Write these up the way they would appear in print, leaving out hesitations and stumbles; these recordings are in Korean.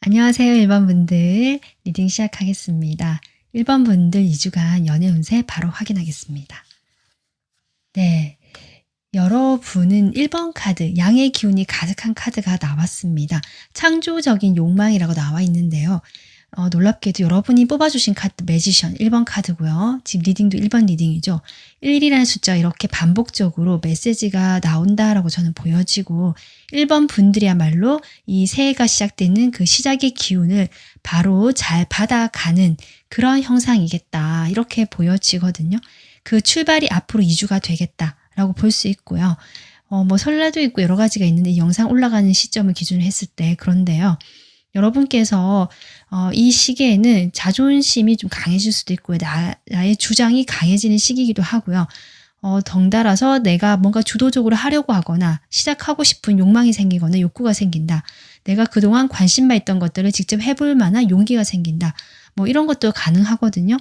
안녕하세요, 1번 분들. 리딩 시작하겠습니다. 1번 분들 2주간 연애 운세 바로 확인하겠습니다. 네. 여러분은 1번 카드, 양의 기운이 가득한 카드가 나왔습니다. 창조적인 욕망이라고 나와 있는데요. 놀랍게도 여러분이 뽑아주신 카드 매지션 1번 카드고요. 지금 리딩도 1번 리딩이죠. 1이라는 숫자 이렇게 반복적으로 메시지가 나온다라고 저는 보여지고 1번 분들이야말로 이 새해가 시작되는 그 시작의 기운을 바로 잘 받아가는 그런 형상이겠다 이렇게 보여지거든요. 그 출발이 앞으로 2주가 되겠다라고 볼 수 있고요. 뭐 설날도 있고 여러 가지가 있는데 이 영상 올라가는 시점을 기준으로 했을 때 그런데요. 여러분께서 이 시기에는 자존심이 좀 강해질 수도 있고요. 나의 주장이 강해지는 시기이기도 하고요. 덩달아서 내가 뭔가 주도적으로 하려고 하거나 시작하고 싶은 욕망이 생기거나 욕구가 생긴다. 내가 그동안 관심만 있던 것들을 직접 해볼 만한 용기가 생긴다. 뭐 이런 것도 가능하거든요.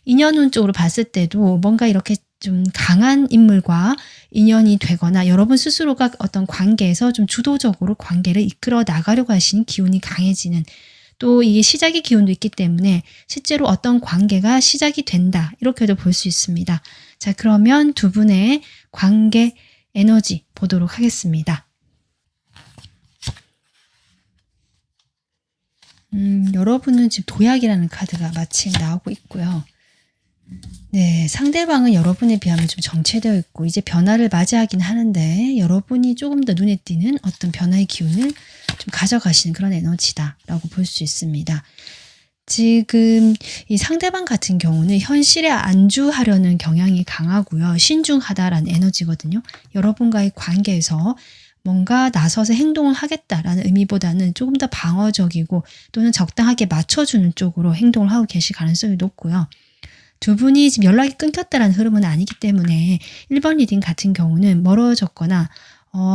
인연운 쪽으로 봤을 때도 뭔가 이렇게 좀 강한 인물과 인연이 되거나 여러분 스스로가 어떤 관계에서 좀 주도적으로 관계를 이끌어 나가려고 하시는 기운이 강해지는 또 이게 시작의 기운도 있기 때문에 실제로 어떤 관계가 시작이 된다 이렇게도 볼 수 있습니다. 자, 그러면 두 분의 관계 에너지 보도록 하겠습니다. 여러분은 지금 도약이라는 카드가 마침 나오고 있고요. 네, 상대방은 여러분에 비하면 좀 정체되어 있고 이제 변화를 맞이하긴 하는데 여러분이 조금 더 눈에 띄는 어떤 변화의 기운을 좀 가져가시는 그런 에너지다라고 볼 수 있습니다. 지금 이 상대방 같은 경우는 현실에 안주하려는 경향이 강하고요. 신중하다라는 에너지거든요. 여러분과의 관계에서 뭔가 나서서 행동을 하겠다라는 의미보다는 조금 더 방어적이고 또는 적당하게 맞춰주는 쪽으로 행동을 하고 계실 가능성이 높고요. 두 분이 지금 연락이 끊겼다라는 흐름은 아니기 때문에 1번 리딩 같은 경우는 멀어졌거나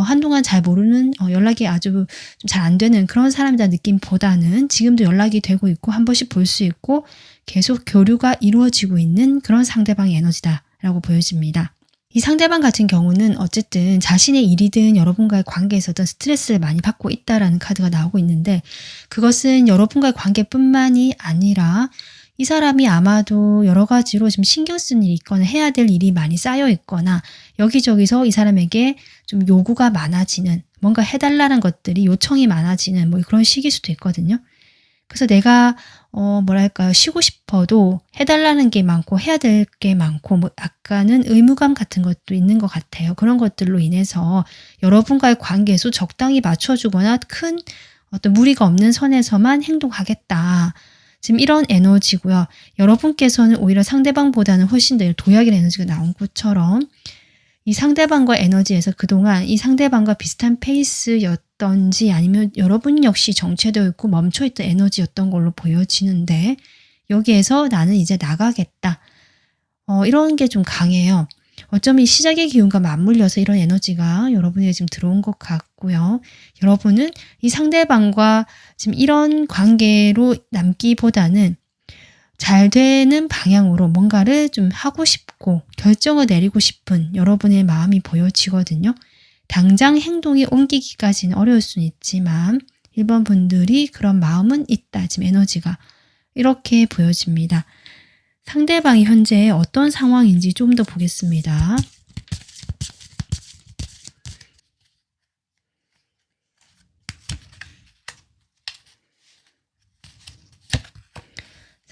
한동안 잘 모르는 연락이 아주 좀 잘 안 되는 그런 사람이라는 느낌보다는 지금도 연락이 되고 있고 한 번씩 볼 수 있고 계속 교류가 이루어지고 있는 그런 상대방의 에너지다라고 보여집니다. 이 상대방 같은 경우는 어쨌든 자신의 일이든 여러분과의 관계에서든 스트레스를 많이 받고 있다라는 카드가 나오고 있는데 그것은 여러분과의 관계뿐만이 아니라 이 사람이 아마도 여러 가지로 지금 신경 쓰는 일이 있거나 해야 될 일이 많이 쌓여 있거나 여기저기서 이 사람에게 좀 요구가 많아지는 뭔가 해달라는 것들이 요청이 많아지는 뭐 그런 시기일 수도 있거든요. 그래서 내가 뭐랄까요 쉬고 싶어도 해달라는 게 많고 해야 될 게 많고 뭐 약간은 의무감 같은 것도 있는 것 같아요. 그런 것들로 인해서 여러분과의 관계에서 적당히 맞춰주거나 큰 어떤 무리가 없는 선에서만 행동하겠다. 지금 이런 에너지고요. 여러분께서는 오히려 상대방보다는 훨씬 더 도약이라는 에너지가 나온 것처럼 이 상대방과 에너지에서 그동안 이 상대방과 비슷한 페이스였던지 아니면 여러분 역시 정체되어 있고 멈춰있던 에너지였던 걸로 보여지는데 여기에서 나는 이제 나가겠다. 이런 게 좀 강해요. 어쩌면 이 시작의 기운과 맞물려서 이런 에너지가 여러분에게 지금 들어온 것 같고요. 여러분은 이 상대방과 지금 이런 관계로 남기보다는 잘 되는 방향으로 뭔가를 좀 하고 싶고 결정을 내리고 싶은 여러분의 마음이 보여지거든요. 당장 행동에 옮기기까지는 어려울 수는 있지만 1번 분들이 그런 마음은 있다. 지금 에너지가 이렇게 보여집니다. 상대방이 현재 어떤 상황인지 좀 더 보겠습니다.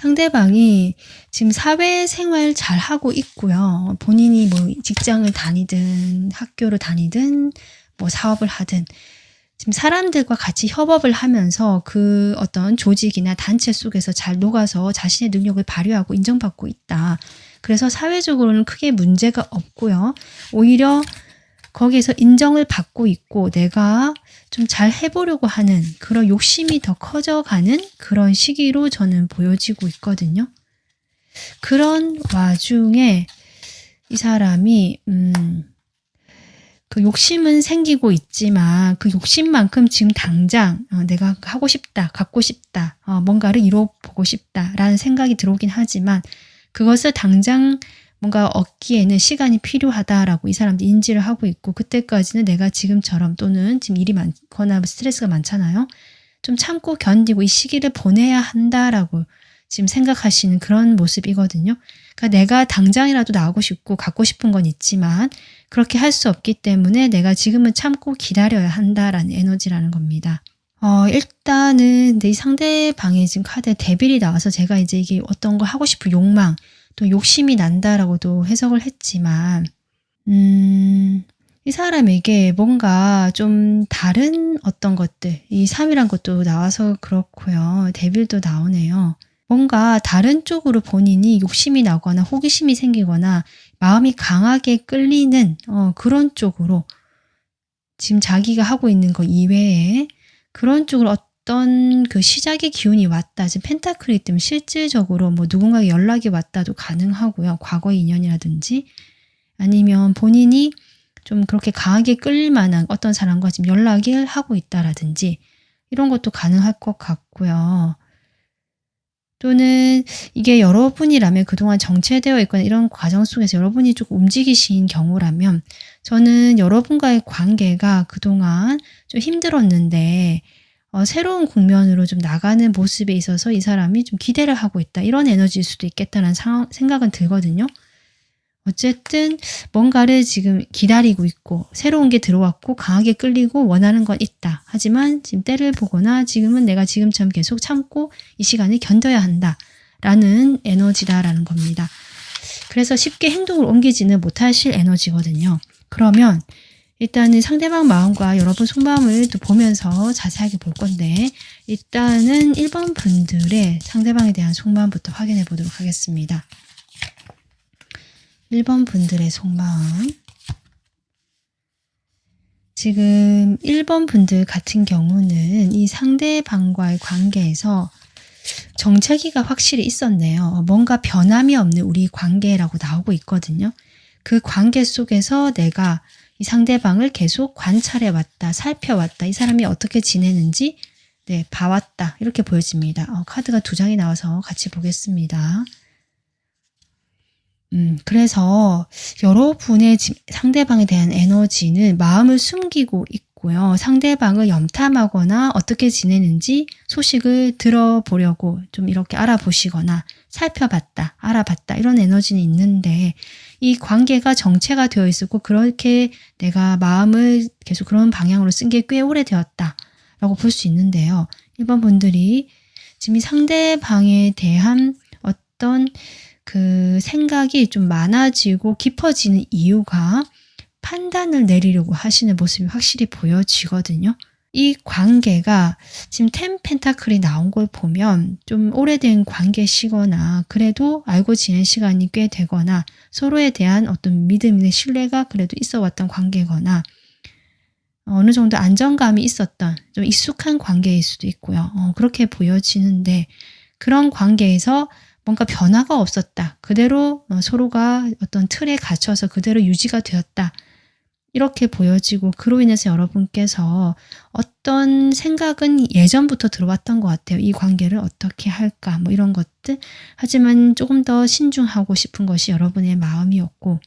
상대방이 지금 사회생활 잘 하고 있고요. 본인이 뭐 직장을 다니든 학교를 다니든 뭐 사업을 하든 지금 사람들과 같이 협업을 하면서 그 어떤 조직이나 단체 속에서 잘 녹아서 자신의 능력을 발휘하고 인정받고 있다. 그래서 사회적으로는 크게 문제가 없고요. 오히려 거기에서 인정을 받고 있고 내가 좀 잘 해보려고 하는 그런 욕심이 더 커져가는 그런 시기로 저는 보여지고 있거든요. 그런 와중에 이 사람이 그 욕심은 생기고 있지만 그 욕심만큼 지금 당장 내가 하고 싶다, 갖고 싶다, 뭔가를 이뤄보고 싶다라는 생각이 들어오긴 하지만 그것을 당장 뭔가 얻기에는 시간이 필요하다라고 이 사람도 인지를 하고 있고 그때까지는 내가 지금처럼 또는 지금 일이 많거나 스트레스가 많잖아요. 좀 참고 견디고 이 시기를 보내야 한다라고 지금 생각하시는 그런 모습이거든요. 그러니까 내가 당장이라도 나오고 싶고 갖고 싶은 건 있지만 그렇게 할 수 없기 때문에 내가 지금은 참고 기다려야 한다라는 에너지라는 겁니다. 일단은 근데 이 상대방의 지금 카드에 데빌이 나와서 제가 이제 이게 어떤 거 하고 싶은 욕망 또 욕심이 난다라고도 해석을 했지만 이 사람에게 뭔가 좀 다른 어떤 것들 이 3이란 것도 나와서 그렇고요. 데빌도 나오네요. 뭔가 다른 쪽으로 본인이 욕심이 나거나 호기심이 생기거나 마음이 강하게 끌리는 그런 쪽으로 지금 자기가 하고 있는 거 이외에 그런 쪽으로 어떤 그 시작의 기운이 왔다. 지금 펜타클이 때문에 실질적으로 뭐 누군가에게 연락이 왔다도 가능하고요. 과거의 인연이라든지 아니면 본인이 좀 그렇게 강하게 끌릴 만한 어떤 사람과 지금 연락을 하고 있다라든지 이런 것도 가능할 것 같고요. 또는 이게 여러분이라면 그동안 정체되어 있거나 이런 과정 속에서 여러분이 조금 움직이신 경우라면 저는 여러분과의 관계가 그동안 좀 힘들었는데 새로운 국면으로 좀 나가는 모습에 있어서 이 사람이 좀 기대를 하고 있다. 이런 에너지일 수도 있겠다는 생각은 들거든요. 어쨌든 뭔가를 지금 기다리고 있고 새로운 게 들어왔고 강하게 끌리고 원하는 건 있다. 하지만 지금 때를 보거나 지금은 내가 지금처럼 계속 참고 이 시간을 견뎌야 한다라는 에너지다라는 겁니다. 그래서 쉽게 행동을 옮기지는 못하실 에너지거든요. 그러면 일단은 상대방 마음과 여러분 속마음을 또 보면서 자세하게 볼 건데 일단은 1번 분들의 상대방에 대한 속마음부터 확인해 보도록 하겠습니다. 1번 분들의 속마음. 지금 1번 분들 같은 경우는 이 상대방과의 관계에서 정체기가 확실히 있었네요. 뭔가 변함이 없는 우리 관계라고 나오고 있거든요. 그 관계 속에서 내가 이 상대방을 계속 관찰해왔다, 살펴왔다, 이 사람이 어떻게 지내는지 봐왔다 이렇게 보여집니다. 카드가 2장이 나와서 같이 보겠습니다. 그래서 여러분의 상대방에 대한 에너지는 마음을 숨기고 있고요. 상대방을 염탐하거나 어떻게 지내는지 소식을 들어보려고 좀 이렇게 알아보시거나 살펴봤다, 알아봤다 이런 에너지는 있는데 이 관계가 정체가 되어 있었고 그렇게 내가 마음을 계속 그런 방향으로 쓴 게 꽤 오래되었다 라고 볼 수 있는데요. 1번 분들이 지금 이 상대방에 대한 어떤 그 생각이 좀 많아지고 깊어지는 이유가 판단을 내리려고 하시는 모습이 확실히 보여지거든요. 이 관계가 지금 10 펜타클이 나온 걸 보면 좀 오래된 관계시거나 그래도 알고 지낸 시간이 꽤 되거나 서로에 대한 어떤 믿음이나 신뢰가 그래도 있어 왔던 관계거나 어느 정도 안정감이 있었던 좀 익숙한 관계일 수도 있고요. 그렇게 보여지는데 그런 관계에서 뭔가 변화가 없었다. 그대로 서로가 어떤 틀에 갇혀서 그대로 유지가 되었다. 이렇게 보여지고 그로 인해서 여러분께서 어떤 생각은 예전부터 들어왔던 것 같아요. 이 관계를 어떻게 할까 뭐 이런 것들. 하지만 조금 더 신중하고 싶은 것이 여러분의 마음이었고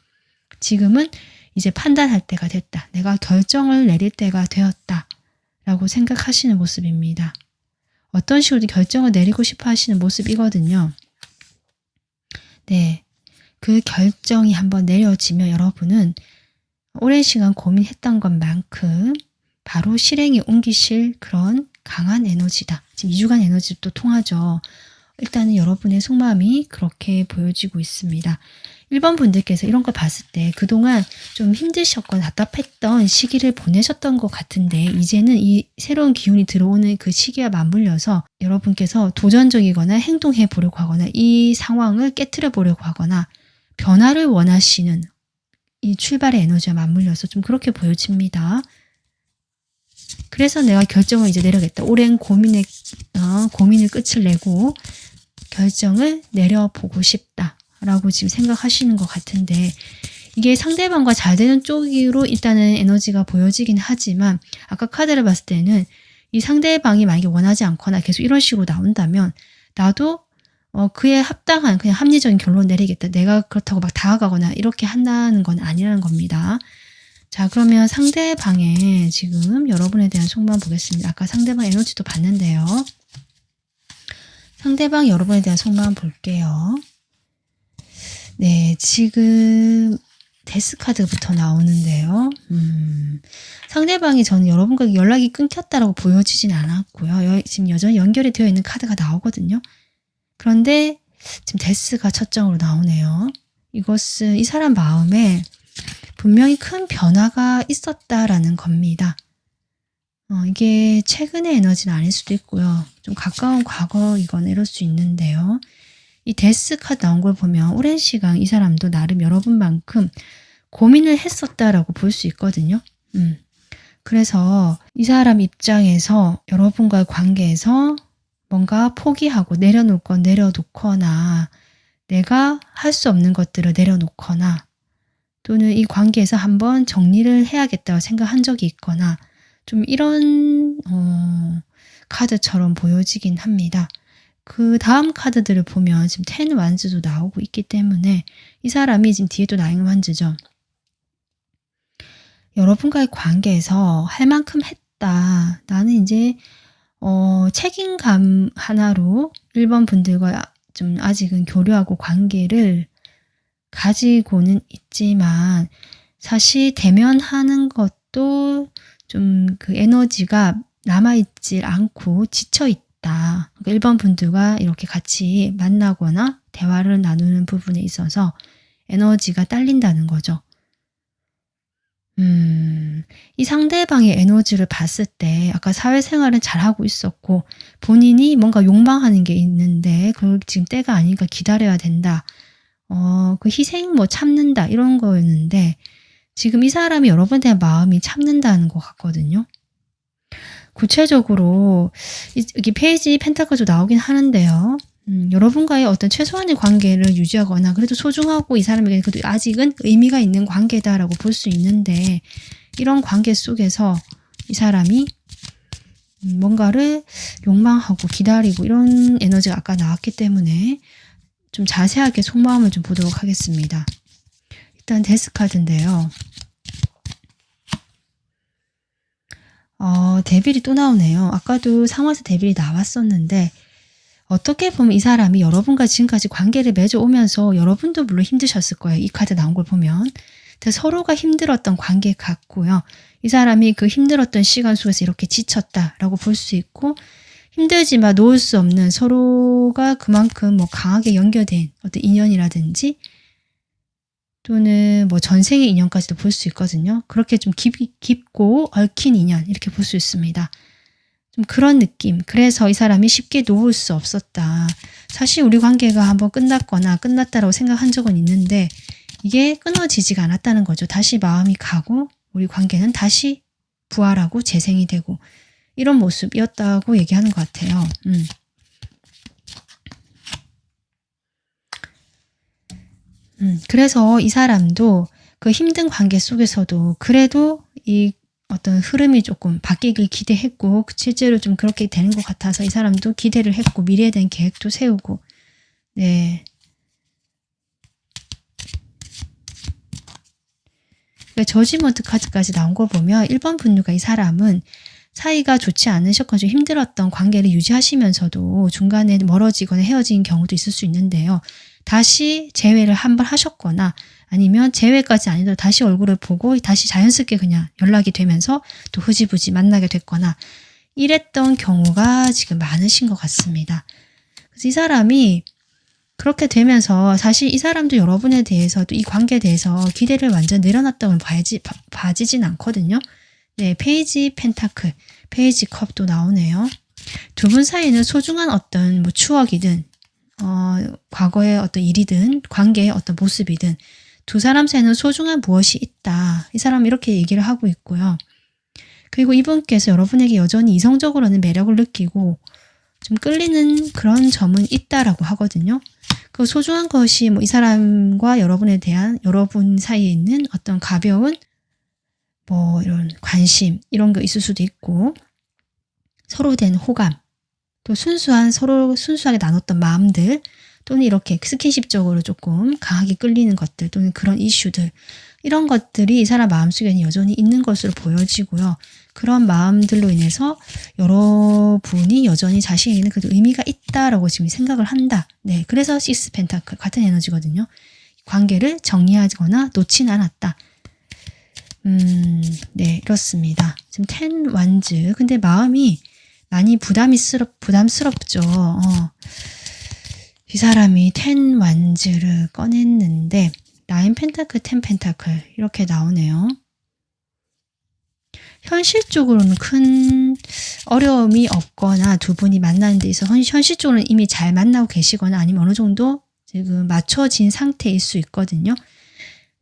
지금은 이제 판단할 때가 됐다. 내가 결정을 내릴 때가 되었다. 라고 생각하시는 모습입니다. 어떤 식으로든 결정을 내리고 싶어 하시는 모습이거든요. 네, 그 결정이 한번 내려지면 여러분은 오랜 시간 고민했던 것만큼 바로 실행에 옮기실 그런 강한 에너지다. 지금 2주간 에너지도 통하죠. 일단은 여러분의 속마음이 그렇게 보여지고 있습니다. 1번 분들께서 이런 걸 봤을 때 그동안 좀 힘드셨거나 답답했던 시기를 보내셨던 것 같은데 이제는 이 새로운 기운이 들어오는 그 시기와 맞물려서 여러분께서 도전적이거나 행동해 보려고 하거나 이 상황을 깨트려 보려고 하거나 변화를 원하시는 이 출발의 에너지와 맞물려서 좀 그렇게 보여집니다. 그래서 내가 결정을 이제 내려야겠다. 오랜 고민을 끝을 내고 결정을 내려보고 싶다. 라고 지금 생각하시는 것 같은데 이게 상대방과 잘 되는 쪽으로 일단은 에너지가 보여지긴 하지만 아까 카드를 봤을 때는 이 상대방이 만약에 원하지 않거나 계속 이런 식으로 나온다면 나도 그에 합당한 그냥 합리적인 결론을 내리겠다. 내가 그렇다고 막 다가가거나 이렇게 한다는 건 아니라는 겁니다. 자, 그러면 상대방의 지금 여러분에 대한 속마음 보겠습니다. 아까 상대방 에너지도 봤는데요. 상대방 여러분에 대한 속마음 볼게요. 네, 지금 데스카드부터 나오는데요. 상대방이 저는 여러분과 연락이 끊겼다라고 보여지진 않았고요. 지금 여전히 연결이 되어 있는 카드가 나오거든요. 그런데 지금 데스가 첫정으로 나오네요. 이것은 이 사람 마음에 분명히 큰 변화가 있었다라는 겁니다. 이게 최근의 에너지는 아닐 수도 있고요. 좀 가까운 과거이거나 이럴 수 있는데요. 이 데스 카드 나온 걸 보면 오랜 시간 이 사람도 나름 여러분만큼 고민을 했었다라고 볼 수 있거든요. 그래서 이 사람 입장에서 여러분과의 관계에서 뭔가 포기하고 내려놓을 건 내려놓거나 내가 할 수 없는 것들을 내려놓거나 또는 이 관계에서 한번 정리를 해야겠다고 생각한 적이 있거나 좀 이런 카드처럼 보여지긴 합니다. 그 다음 카드들을 보면 지금 10 완즈도 나오고 있기 때문에 이 사람이 지금 뒤에 또 9 완즈죠. 여러분과의 관계에서 할 만큼 했다. 나는 이제 책임감 하나로 1번 분들과 좀 아직은 교류하고 관계를 가지고는 있지만 사실 대면하는 것도 좀 그 에너지가 남아있질 않고 지쳐있다. 그러니까 1번 분들과 이렇게 같이 만나거나 대화를 나누는 부분에 있어서 에너지가 딸린다는 거죠. 이 상대방의 에너지를 봤을 때 아까 사회생활은 잘하고 있었고 본인이 뭔가 욕망하는 게 있는데 그걸 지금 때가 아니니까 기다려야 된다. 그 희생 뭐 참는다 이런 거였는데 지금 이 사람이 여러분에 대한 마음이 참는다는 것 같거든요. 구체적으로 여기 페이지 펜타클도 나오긴 하는데요. 여러분과의 어떤 최소한의 관계를 유지하거나 그래도 소중하고 이 사람에게 그래도 아직은 의미가 있는 관계다라고 볼 수 있는데 이런 관계 속에서 이 사람이 뭔가를 욕망하고 기다리고 이런 에너지가 아까 나왔기 때문에 좀 자세하게 속마음을 좀 보도록 하겠습니다. 일단 데스카드인데요. 데빌이 또 나오네요. 아까도 상황에서 데빌이 나왔었는데 어떻게 보면 이 사람이 여러분과 지금까지 관계를 맺어오면서 여러분도 물론 힘드셨을 거예요. 이 카드 나온 걸 보면. 서로가 힘들었던 관계 같고요. 이 사람이 그 힘들었던 시간 속에서 이렇게 지쳤다라고 볼 수 있고 힘들지만 놓을 수 없는 서로가 그만큼 뭐 강하게 연결된 어떤 인연이라든지 또는 뭐 전생의 인연까지도 볼 수 있거든요. 그렇게 좀 깊고 얽힌 인연 이렇게 볼 수 있습니다. 좀 그런 느낌. 그래서 이 사람이 쉽게 놓을 수 없었다. 사실 우리 관계가 한번 끝났거나 끝났다라고 생각한 적은 있는데 이게 끊어지지가 않았다는 거죠. 다시 마음이 가고 우리 관계는 다시 부활하고 재생이 되고 이런 모습이었다고 얘기하는 것 같아요. 그래서 이 사람도 그 힘든 관계 속에서도 그래도 이 어떤 흐름이 조금 바뀌길 기대했고 실제로 좀 그렇게 되는 것 같아서 이 사람도 기대를 했고 미래에 대한 계획도 세우고 네. 저지먼트 카드까지 나온 걸 보면 1번 분류가 이 사람은 사이가 좋지 않으셨거나 좀 힘들었던 관계를 유지하시면서도 중간에 멀어지거나 헤어진 경우도 있을 수 있는데요. 다시 재회를 한번 하셨거나 아니면 재회까지 아니더라도 다시 얼굴을 보고 다시 자연스럽게 그냥 연락이 되면서 또 흐지부지 만나게 됐거나 이랬던 경우가 지금 많으신 것 같습니다. 그래서 이 사람이 그렇게 되면서 사실 이 사람도 여러분에 대해서도 이 관계에 대해서 기대를 완전 내려놨다고 봐지진 않거든요. 네, 페이지 펜타클, 페이지 컵도 나오네요. 두 분 사이는 소중한 어떤 뭐 추억이든 과거의 어떤 일이든 관계의 어떤 모습이든 두 사람 사이는 소중한 무엇이 있다. 이 사람은 이렇게 얘기를 하고 있고요. 그리고 이분께서 여러분에게 여전히 이성적으로는 매력을 느끼고 좀 끌리는 그런 점은 있다라고 하거든요. 그 소중한 것이 뭐 이 사람과 여러분에 대한 여러분 사이에 있는 어떤 가벼운 뭐 이런 관심 이런 거 있을 수도 있고 서로 된 호감 또 서로 순수하게 나눴던 마음들 또는 이렇게 스킨십적으로 조금 강하게 끌리는 것들 또는 그런 이슈들 이런 것들이 이 사람 마음속에는 여전히 있는 것으로 보여지고요. 그런 마음들로 인해서 여러분이 여전히 자신에게는 그래도 의미가 있다라고 지금 생각을 한다. 네, 그래서 식스 펜타클 같은 에너지거든요. 관계를 정리하거나 놓진 않았다. 네, 이렇습니다. 지금 텐 완즈. 근데 마음이 많이 부담스럽죠. 이 사람이 텐 완즈를 꺼냈는데 나인 펜타클, 텐 펜타클 이렇게 나오네요. 현실적으로는 큰 어려움이 없거나 두 분이 만나는 데 있어서 현실적으로는 이미 잘 만나고 계시거나 아니면 어느 정도 지금 맞춰진 상태일 수 있거든요.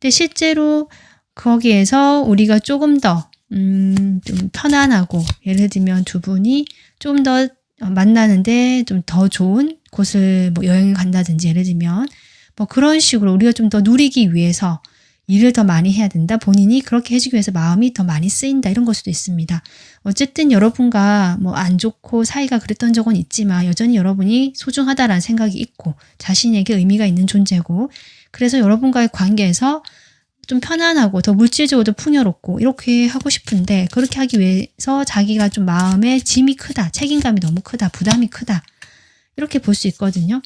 근데 실제로 거기에서 우리가 조금 더 좀 편안하고 예를 들면 두 분이 좀 더 만나는데 좀 더 좋은 곳을 뭐 여행을 간다든지 예를 들면 뭐 그런 식으로 우리가 좀 더 누리기 위해서 일을 더 많이 해야 된다. 본인이 그렇게 해주기 위해서 마음이 더 많이 쓰인다. 이런 걸 수도 있습니다. 어쨌든 여러분과 뭐 안 좋고 사이가 그랬던 적은 있지만 여전히 여러분이 소중하다라는 생각이 있고 자신에게 의미가 있는 존재고 그래서 여러분과의 관계에서 좀 편안하고 더 물질적으로도 풍요롭고 이렇게 하고 싶은데 그렇게 하기 위해서 자기가 좀 마음에 짐이 크다. 책임감이 너무 크다. 부담이 크다. 이렇게 볼 수 있거든요.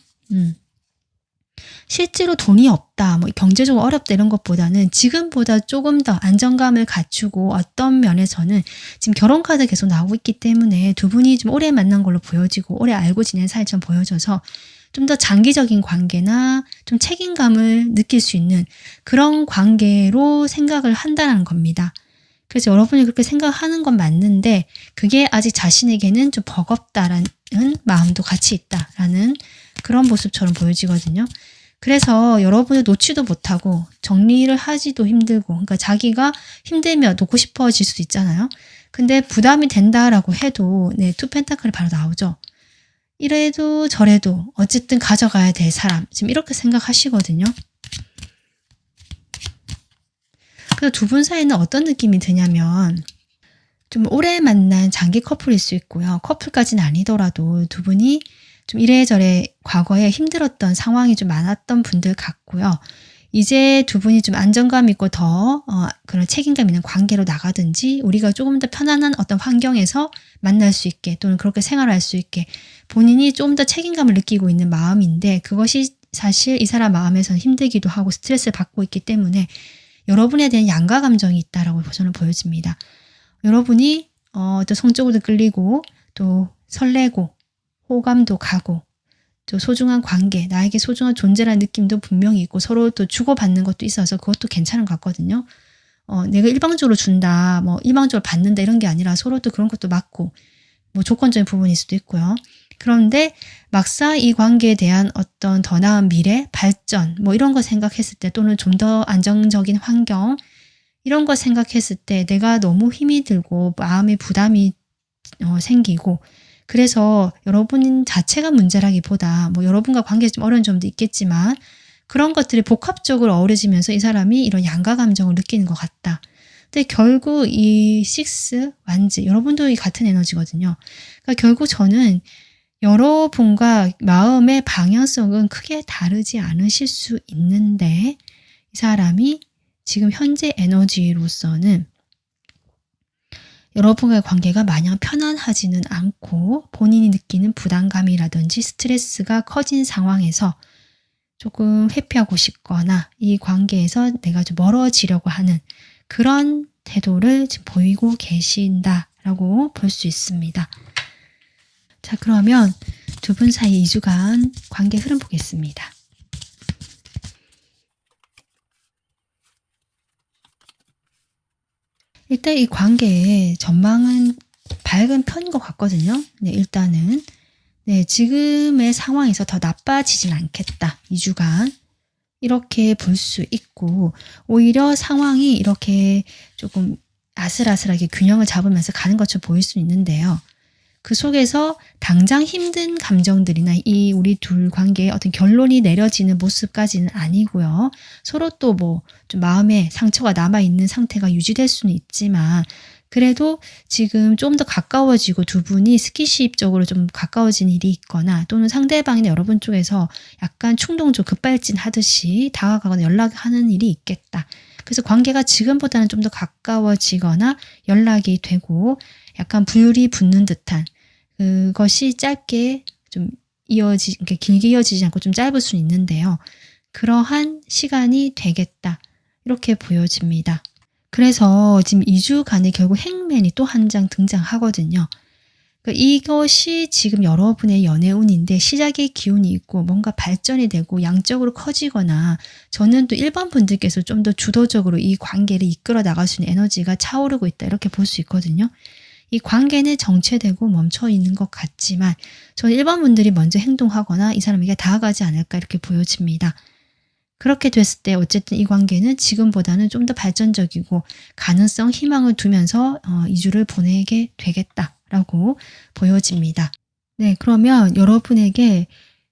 실제로 돈이 없다, 뭐 경제적으로 어렵다 이런 것보다는 지금보다 조금 더 안정감을 갖추고 어떤 면에서는 지금 결혼 카드 계속 나오고 있기 때문에 두 분이 좀 오래 만난 걸로 보여지고 오래 알고 지낸 사이처럼 보여져서 좀 더 장기적인 관계나 좀 책임감을 느낄 수 있는 그런 관계로 생각을 한다는 겁니다. 그래서 여러분이 그렇게 생각하는 건 맞는데 그게 아직 자신에게는 좀 버겁다라는 마음도 같이 있다라는 그런 모습처럼 보여지거든요. 그래서 여러분을 놓지도 못하고 정리를 하지도 힘들고 그러니까 자기가 힘들면 놓고 싶어질 수도 있잖아요. 근데 부담이 된다라고 해도 네, 투 펜타클이 바로 나오죠. 이래도 저래도 어쨌든 가져가야 될 사람 지금 이렇게 생각하시거든요. 그래서 두 분 사이는 어떤 느낌이 드냐면 좀 오래 만난 장기 커플일 수 있고요. 커플까지는 아니더라도 두 분이 좀 이래저래 과거에 힘들었던 상황이 좀 많았던 분들 같고요. 이제 두 분이 좀 안정감 있고 더 그런 책임감 있는 관계로 나가든지 우리가 조금 더 편안한 어떤 환경에서 만날 수 있게 또는 그렇게 생활할 수 있게 본인이 조금 더 책임감을 느끼고 있는 마음인데 그것이 사실 이 사람 마음에서는 힘들기도 하고 스트레스를 받고 있기 때문에 여러분에 대한 양가 감정이 있다라고 저는 보여집니다. 여러분이 또 성적으로도 끌리고 또 설레고 호감도 가고 또 소중한 관계, 나에게 소중한 존재라는 느낌도 분명히 있고 서로 또 주고받는 것도 있어서 그것도 괜찮은 것 같거든요. 내가 일방적으로 준다, 뭐 일방적으로 받는다 이런 게 아니라 서로 또 그런 것도 맞고 뭐 조건적인 부분일 수도 있고요. 그런데 막상 이 관계에 대한 어떤 더 나은 미래, 발전 뭐 이런 거 생각했을 때 또는 좀 더 안정적인 환경 이런 거 생각했을 때 내가 너무 힘이 들고 마음의 부담이 생기고 그래서 여러분 자체가 문제라기보다 뭐 여러분과 관계에 좀 어려운 점도 있겠지만 그런 것들이 복합적으로 어우러지면서 이 사람이 이런 양가 감정을 느끼는 것 같다. 근데 결국 이 식스 완즈 여러분도 이 같은 에너지거든요. 그러니까 결국 저는 여러분과 마음의 방향성은 크게 다르지 않으실 수 있는데 이 사람이 지금 현재 에너지로서는 여러분과의 관계가 마냥 편안하지는 않고 본인이 느끼는 부담감이라든지 스트레스가 커진 상황에서 조금 회피하고 싶거나 이 관계에서 내가 좀 멀어지려고 하는 그런 태도를 지금 보이고 계신다라고 볼 수 있습니다. 자, 그러면 두 분 사이 2주간 관계 흐름 보겠습니다. 일단 이 관계의 전망은 밝은 편인 것 같거든요. 네, 일단은 네, 지금의 상황에서 더 나빠지진 않겠다. 2주간 이렇게 볼 수 있고, 오히려 상황이 이렇게 조금 아슬아슬하게 균형을 잡으면서 가는 것처럼 보일 수 있는데요. 그 속에서 당장 힘든 감정들이나 이 우리 둘 관계에 어떤 결론이 내려지는 모습까지는 아니고요. 서로 또 뭐 좀 마음에 상처가 남아있는 상태가 유지될 수는 있지만, 그래도 지금 좀 더 가까워지고 두 분이 스킨십적으로 좀 가까워진 일이 있거나, 또는 상대방이나 여러분 쪽에서 약간 충동적 급발진 하듯이 다가가거나 연락하는 일이 있겠다. 그래서 관계가 지금보다는 좀 더 가까워지거나 연락이 되고, 약간 불이 붙는 듯한 그것이 짧게 좀 그러니까 길게 이어지지 않고 좀 짧을 수는 있는데요. 그러한 시간이 되겠다. 이렇게 보여집니다. 그래서 지금 2주간에 결국 행맨이 또 한 장 등장하거든요. 그러니까 이것이 지금 여러분의 연애운인데 시작의 기운이 있고 뭔가 발전이 되고 양적으로 커지거나, 저는 또 1번 분들께서 좀 더 주도적으로 이 관계를 이끌어 나갈 수 있는 에너지가 차오르고 있다. 이렇게 볼 수 있거든요. 이 관계는 정체되고 멈춰 있는 것 같지만 저는 1번 분들이 먼저 행동하거나 이 사람에게 다가가지 않을까 이렇게 보여집니다. 그렇게 됐을 때 어쨌든 이 관계는 지금보다는 좀 더 발전적이고 가능성, 희망을 두면서 2주를 보내게 되겠다라고 보여집니다. 네, 그러면 여러분에게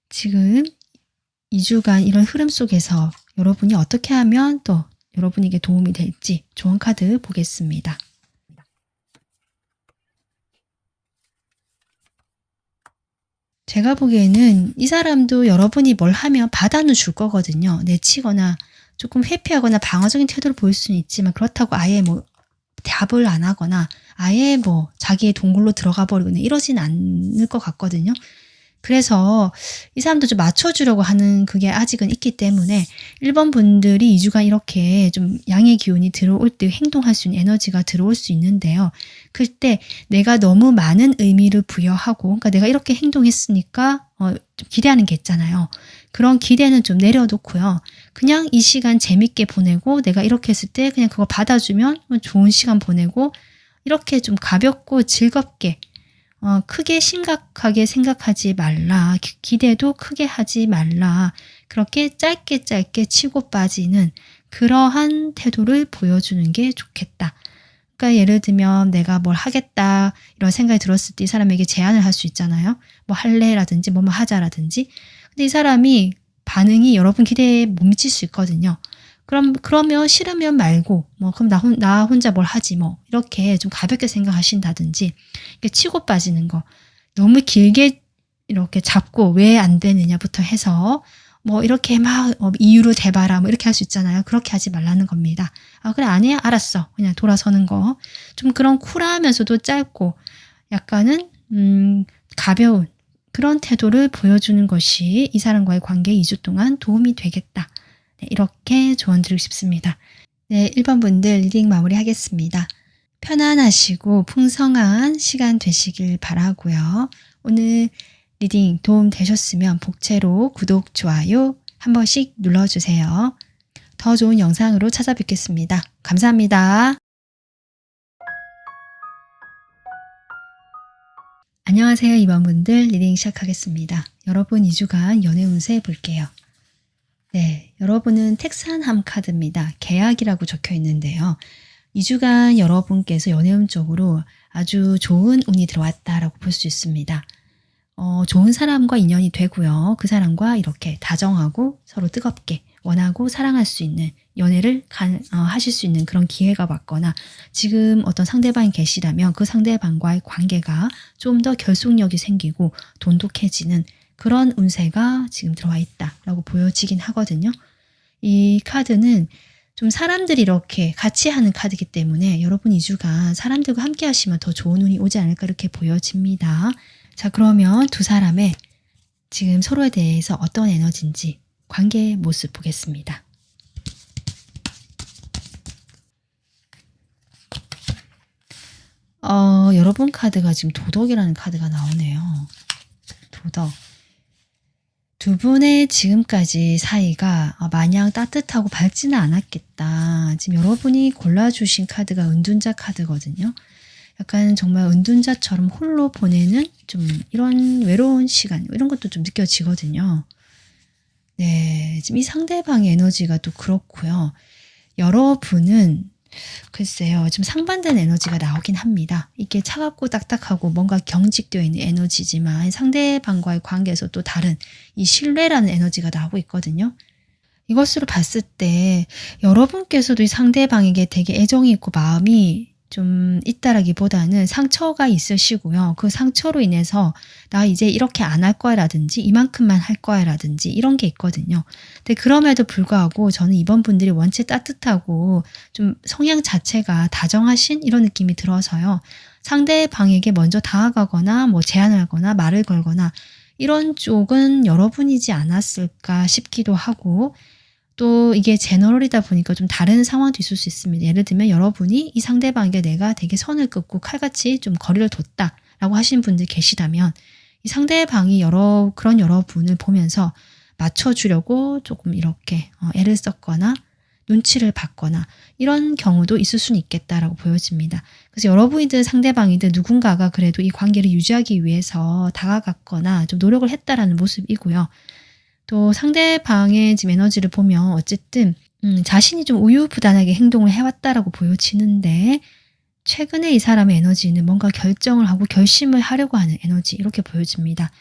지금 2주간 이런 흐름 속에서 여러분이 어떻게 하면 또 여러분에게 도움이 될지 좋은 카드 보겠습니다. 제가 보기에는 이 사람도 여러분이 뭘 하면 받아는 줄 거거든요. 내치거나 조금 회피하거나 방어적인 태도를 보일 수는 있지만, 그렇다고 아예 뭐 답을 안 하거나 아예 뭐 자기의 동굴로 들어가 버리거나 이러진 않을 것 같거든요. 그래서 이 사람도 좀 맞춰주려고 하는 그게 아직은 있기 때문에 1번 분들이 2주간 이렇게 좀 양의 기운이 들어올 때 행동할 수 있는 에너지가 들어올 수 있는데요. 그때 내가 너무 많은 의미를 부여하고, 그러니까 내가 이렇게 행동했으니까 좀 기대하는 게 있잖아요. 그런 기대는 좀 내려놓고요. 그냥 이 시간 재밌게 보내고, 내가 이렇게 했을 때 그냥 그거 받아주면 좋은 시간 보내고, 이렇게 좀 가볍고 즐겁게 크게 심각하게 생각하지 말라. 기대도 크게 하지 말라. 그렇게 짧게 치고 빠지는 그러한 태도를 보여주는 게 좋겠다. 그러니까 예를 들면 내가 뭘 하겠다 이런 생각이 들었을 때 이 사람에게 제안을 할 수 있잖아요. 뭐 할래라든지 뭐 하자라든지. 근데 이 사람이 반응이 여러분 기대에 못 미칠 수 있거든요. 그러면 싫으면 말고, 뭐, 그럼 나 혼자 뭘 하지, 뭐. 이렇게 좀 가볍게 생각하신다든지, 이렇게 치고 빠지는 거. 너무 길게 이렇게 잡고 왜 안 되느냐부터 해서, 뭐, 이렇게 막 이유로 대봐라, 뭐, 이렇게 할 수 있잖아요. 그렇게 하지 말라는 겁니다. 아, 그래, 안 해? 알았어. 그냥 돌아서는 거. 좀 그런 쿨하면서도 짧고, 약간은, 가벼운 그런 태도를 보여주는 것이 이 사람과의 관계에 2주 동안 도움이 되겠다. 네, 이렇게 조언 드리고 싶습니다. 네, 1번 분들 리딩 마무리 하겠습니다. 편안하시고 풍성한 시간 되시길 바라고요. 오늘 리딩 도움 되셨으면 복채로 구독, 좋아요 한 번씩 눌러주세요. 더 좋은 영상으로 찾아뵙겠습니다. 감사합니다. 안녕하세요. 2번 분들 리딩 시작하겠습니다. 여러분 2주간 연애 운세 볼게요. 네, 여러분은 택산함 카드입니다. 계약이라고 적혀 있는데요. 2주간 여러분께서 연애운 쪽으로 아주 좋은 운이 들어왔다라고 볼 수 있습니다. 좋은 사람과 인연이 되고요. 그 사람과 이렇게 다정하고 서로 뜨겁게 원하고 사랑할 수 있는 연애를 하실 수 있는 그런 기회가 왔거나, 지금 어떤 상대방이 계시다면 그 상대방과의 관계가 좀 더 결속력이 생기고 돈독해지는 그런 운세가 지금 들어와 있다라고 보여지긴 하거든요. 이 카드는 좀 사람들이 이렇게 같이 하는 카드이기 때문에 여러분 2주간 사람들과 함께 하시면 더 좋은 운이 오지 않을까 이렇게 보여집니다. 자, 그러면 두 사람의 지금 서로에 대해서 어떤 에너지인지 관계의 모습 보겠습니다. 여러분 카드가 지금 도덕이라는 카드가 나오네요. 보더. 두 분의 지금까지 사이가 마냥 따뜻하고 밝지는 않았겠다. 지금 여러분이 골라주신 카드가 은둔자 카드거든요. 약간 정말 은둔자처럼 홀로 보내는 좀 이런 외로운 시간, 이런 것도 좀 느껴지거든요. 네, 지금 이 상대방의 에너지가 또 그렇고요. 여러분은 글쎄요, 좀 상반된 에너지가 나오긴 합니다. 이게 차갑고 딱딱하고 뭔가 경직되어 있는 에너지지만 상대방과의 관계에서 또 다른 이 신뢰라는 에너지가 나오고 있거든요. 이것으로 봤을 때 여러분께서도 이 상대방에게 되게 애정이 있고 마음이 좀 있다라기보다는 상처가 있으시고요. 그 상처로 인해서 나 이제 이렇게 안 할 거야 라든지 이만큼만 할 거야 라든지 이런 게 있거든요. 근데 그럼에도 불구하고 저는 이번 분들이 원체 따뜻하고 좀 성향 자체가 다정하신 이런 느낌이 들어서요. 상대방에게 먼저 다가가거나 뭐 제안을 하거나 말을 걸거나 이런 쪽은 여러분이지 않았을까 싶기도 하고, 또 이게 제너럴이다 보니까 좀 다른 상황도 있을 수 있습니다. 예를 들면 여러분이 이 상대방에게 내가 되게 선을 긋고 칼같이 좀 거리를 뒀다라고 하시는 분들 계시다면 이 상대방이 그런 여러분을 보면서 맞춰주려고 조금 이렇게 애를 썼거나 눈치를 봤거나 이런 경우도 있을 수는 있겠다라고 보여집니다. 그래서 여러분이든 상대방이든 누군가가 그래도 이 관계를 유지하기 위해서 다가갔거나 좀 노력을 했다라는 모습이고요. 또 상대방의 지금 에너지를 보면 어쨌든 자신이 좀 우유부단하게 행동을 해왔다라고 보여지는데 최근에 이 사람의 에너지는 뭔가 결정을 하고 결심을 하려고 하는 에너지 이렇게 보여집니다.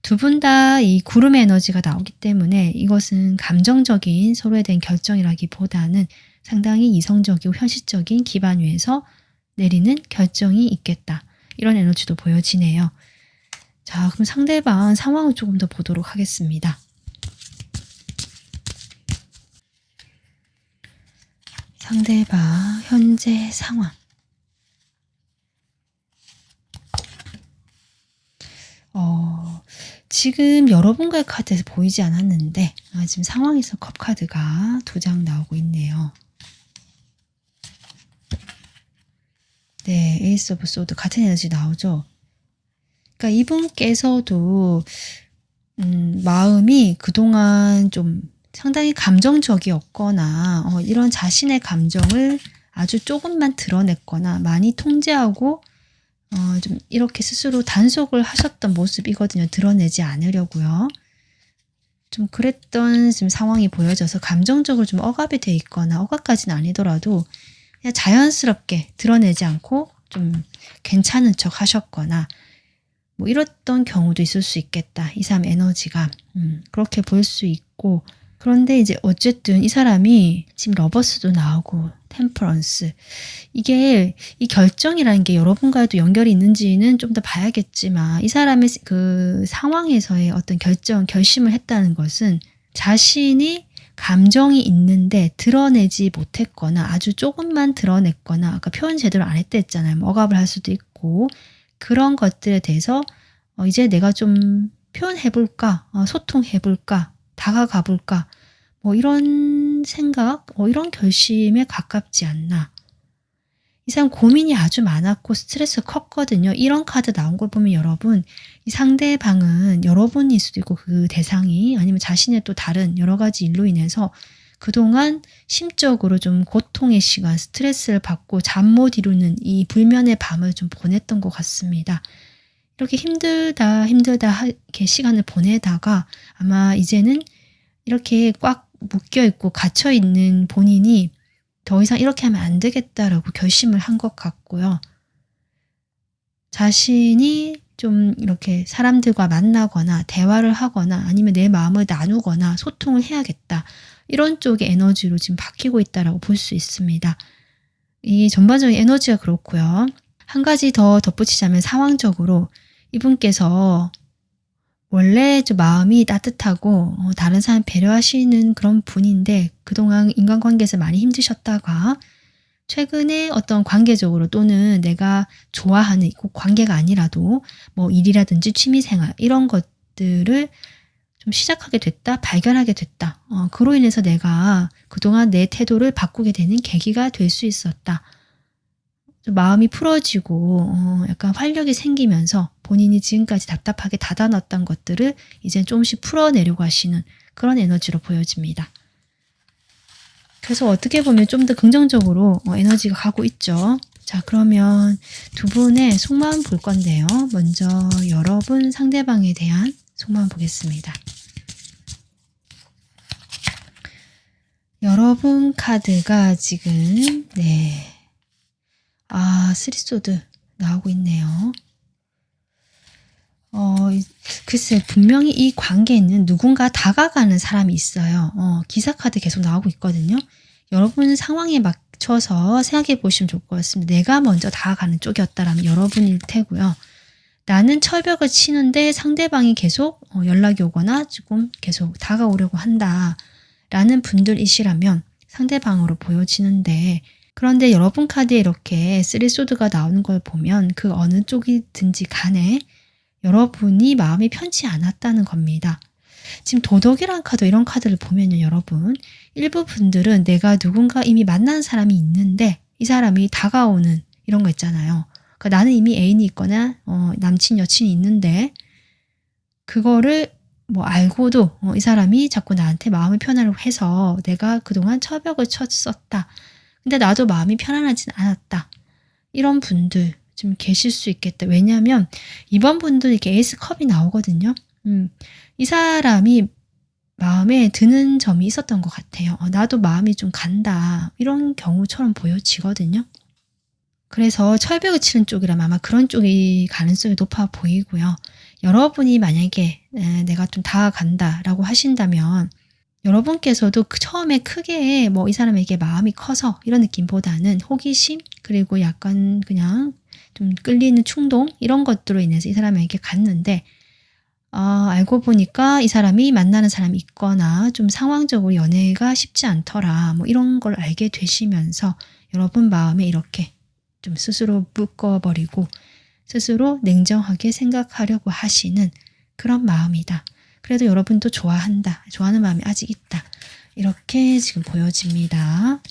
두 분 다 이 구름의 에너지가 나오기 때문에 이것은 감정적인 서로에 대한 결정이라기보다는 상당히 이성적이고 현실적인 기반 위에서 내리는 결정이 있겠다. 이런 에너지도 보여지네요. 자, 그럼 상대방 상황을 조금 더 보도록 하겠습니다. 상대방 현재 상황. 지금 여러분과의 카드에서 보이지 않았는데 지금 상황에서 컵 카드가 2장 나오고 있네요. 네, 에이스 오브 소드 같은 에너지 나오죠. 그러니까 이분께서도 마음이 그동안 좀 상당히 감정적이었거나 이런 자신의 감정을 아주 조금만 드러냈거나 많이 통제하고 좀 이렇게 스스로 단속을 하셨던 모습이거든요. 드러내지 않으려고요. 좀 그랬던 지금 상황이 보여져서 감정적으로 좀 억압이 돼 있거나 억압까지는 아니더라도 그냥 자연스럽게 드러내지 않고 좀 괜찮은 척 하셨거나 뭐 이랬던 경우도 있을 수 있겠다. 이 사람 에너지가 그렇게 볼 수 있고, 그런데 이제 어쨌든 이 사람이 지금 러버스도 나오고 템퍼런스, 이게 이 결정이라는 게 여러분과도 연결이 있는지는 좀 더 봐야겠지만 이 사람의 그 상황에서의 어떤 결심을 했다는 것은 자신이 감정이 있는데 드러내지 못했거나 아주 조금만 드러냈거나 아까 표현 제대로 안 했다 했잖아요. 뭐 억압을 할 수도 있고 그런 것들에 대해서 이제 내가 좀 표현해볼까, 소통해볼까, 다가가볼까, 뭐 이런 생각, 이런 결심에 가깝지 않나. 이 사람 고민이 아주 많았고 스트레스가 컸거든요. 이런 카드 나온 걸 보면 여러분, 이 상대방은 여러분일 수도 있고 그 대상이 아니면 자신의 또 다른 여러 가지 일로 인해서 그동안 심적으로 좀 고통의 시간, 스트레스를 받고 잠 못 이루는 이 불면의 밤을 좀 보냈던 것 같습니다. 이렇게 힘들다 이렇게 시간을 보내다가 아마 이제는 이렇게 꽉 묶여있고 갇혀있는 본인이 더 이상 이렇게 하면 안 되겠다라고 결심을 한 것 같고요. 자신이 좀 이렇게 사람들과 만나거나 대화를 하거나 아니면 내 마음을 나누거나 소통을 해야겠다. 이런 쪽의 에너지로 지금 바뀌고 있다라고 볼 수 있습니다. 이 전반적인 에너지가 그렇고요. 한 가지 더 덧붙이자면 상황적으로 이분께서 원래 좀 마음이 따뜻하고 다른 사람 배려하시는 그런 분인데 그동안 인간관계에서 많이 힘드셨다가 최근에 어떤 관계적으로 또는 내가 좋아하는 꼭 관계가 아니라도 뭐 일이라든지 취미생활 이런 것들을 좀 시작하게 됐다, 발견하게 됐다. 그로 인해서 내가 그동안 내 태도를 바꾸게 되는 계기가 될 수 있었다. 좀 마음이 풀어지고 약간 활력이 생기면서 본인이 지금까지 답답하게 닫아놨던 것들을 이제 조금씩 풀어내려고 하시는 그런 에너지로 보여집니다. 그래서 어떻게 보면 좀 더 긍정적으로 에너지가 가고 있죠. 자, 그러면 두 분의 속마음 볼 건데요. 먼저 여러분 상대방에 대한 속마음 보겠습니다. 여러분 카드가 지금 쓰리소드 나오고 있네요. 글쎄 분명히 이 관계에는 누군가 다가가는 사람이 있어요. 기사 카드 계속 나오고 있거든요. 여러분 상황에 맞춰서 생각해 보시면 좋을 것 같습니다. 내가 먼저 다가가는 쪽이었다라면 여러분일 테고요. 나는 철벽을 치는데 상대방이 계속 연락이 오거나 조금 계속 다가오려고 한다 라는 분들이시라면 상대방으로 보여지는데, 그런데 여러분 카드에 이렇게 쓰리소드가 나오는 걸 보면 그 어느 쪽이든지 간에 여러분이 마음이 편치 않았다는 겁니다. 지금 도덕이라는 카드, 이런 카드를 보면요, 여러분, 일부 분들은 내가 누군가 이미 만난 사람이 있는데 이 사람이 다가오는 이런 거 있잖아요. 그러니까 나는 이미 애인이 있거나 남친 여친이 있는데 그거를 알고도 이 사람이 자꾸 나한테 마음을 편하려고 해서 내가 그동안 철벽을 쳤었다. 근데 나도 마음이 편안하진 않았다. 이런 분들 좀 계실 수 있겠다. 왜냐하면 이번 분도 이렇게 에이스컵이 나오거든요. 이 사람이 마음에 드는 점이 있었던 것 같아요. 나도 마음이 좀 간다. 이런 경우처럼 보여지거든요. 그래서 철벽을 치는 쪽이라면 아마 그런 쪽이 가능성이 높아 보이고요. 여러분이 만약에 내가 좀 다가간다라고 하신다면 여러분께서도 처음에 크게 이 사람에게 마음이 커서 이런 느낌보다는 호기심, 그리고 약간 그냥 좀 끌리는 충동, 이런 것들로 인해서 이 사람에게 갔는데 알고 보니까 이 사람이 만나는 사람이 있거나 좀 상황적으로 연애가 쉽지 않더라, 이런 걸 알게 되시면서 여러분 마음에 이렇게 좀 스스로 묶어버리고 스스로 냉정하게 생각하려고 하시는 그런 마음이다. 그래도 여러분도 좋아한다. 좋아하는 마음이 아직 있다. 이렇게 지금 보여집니다.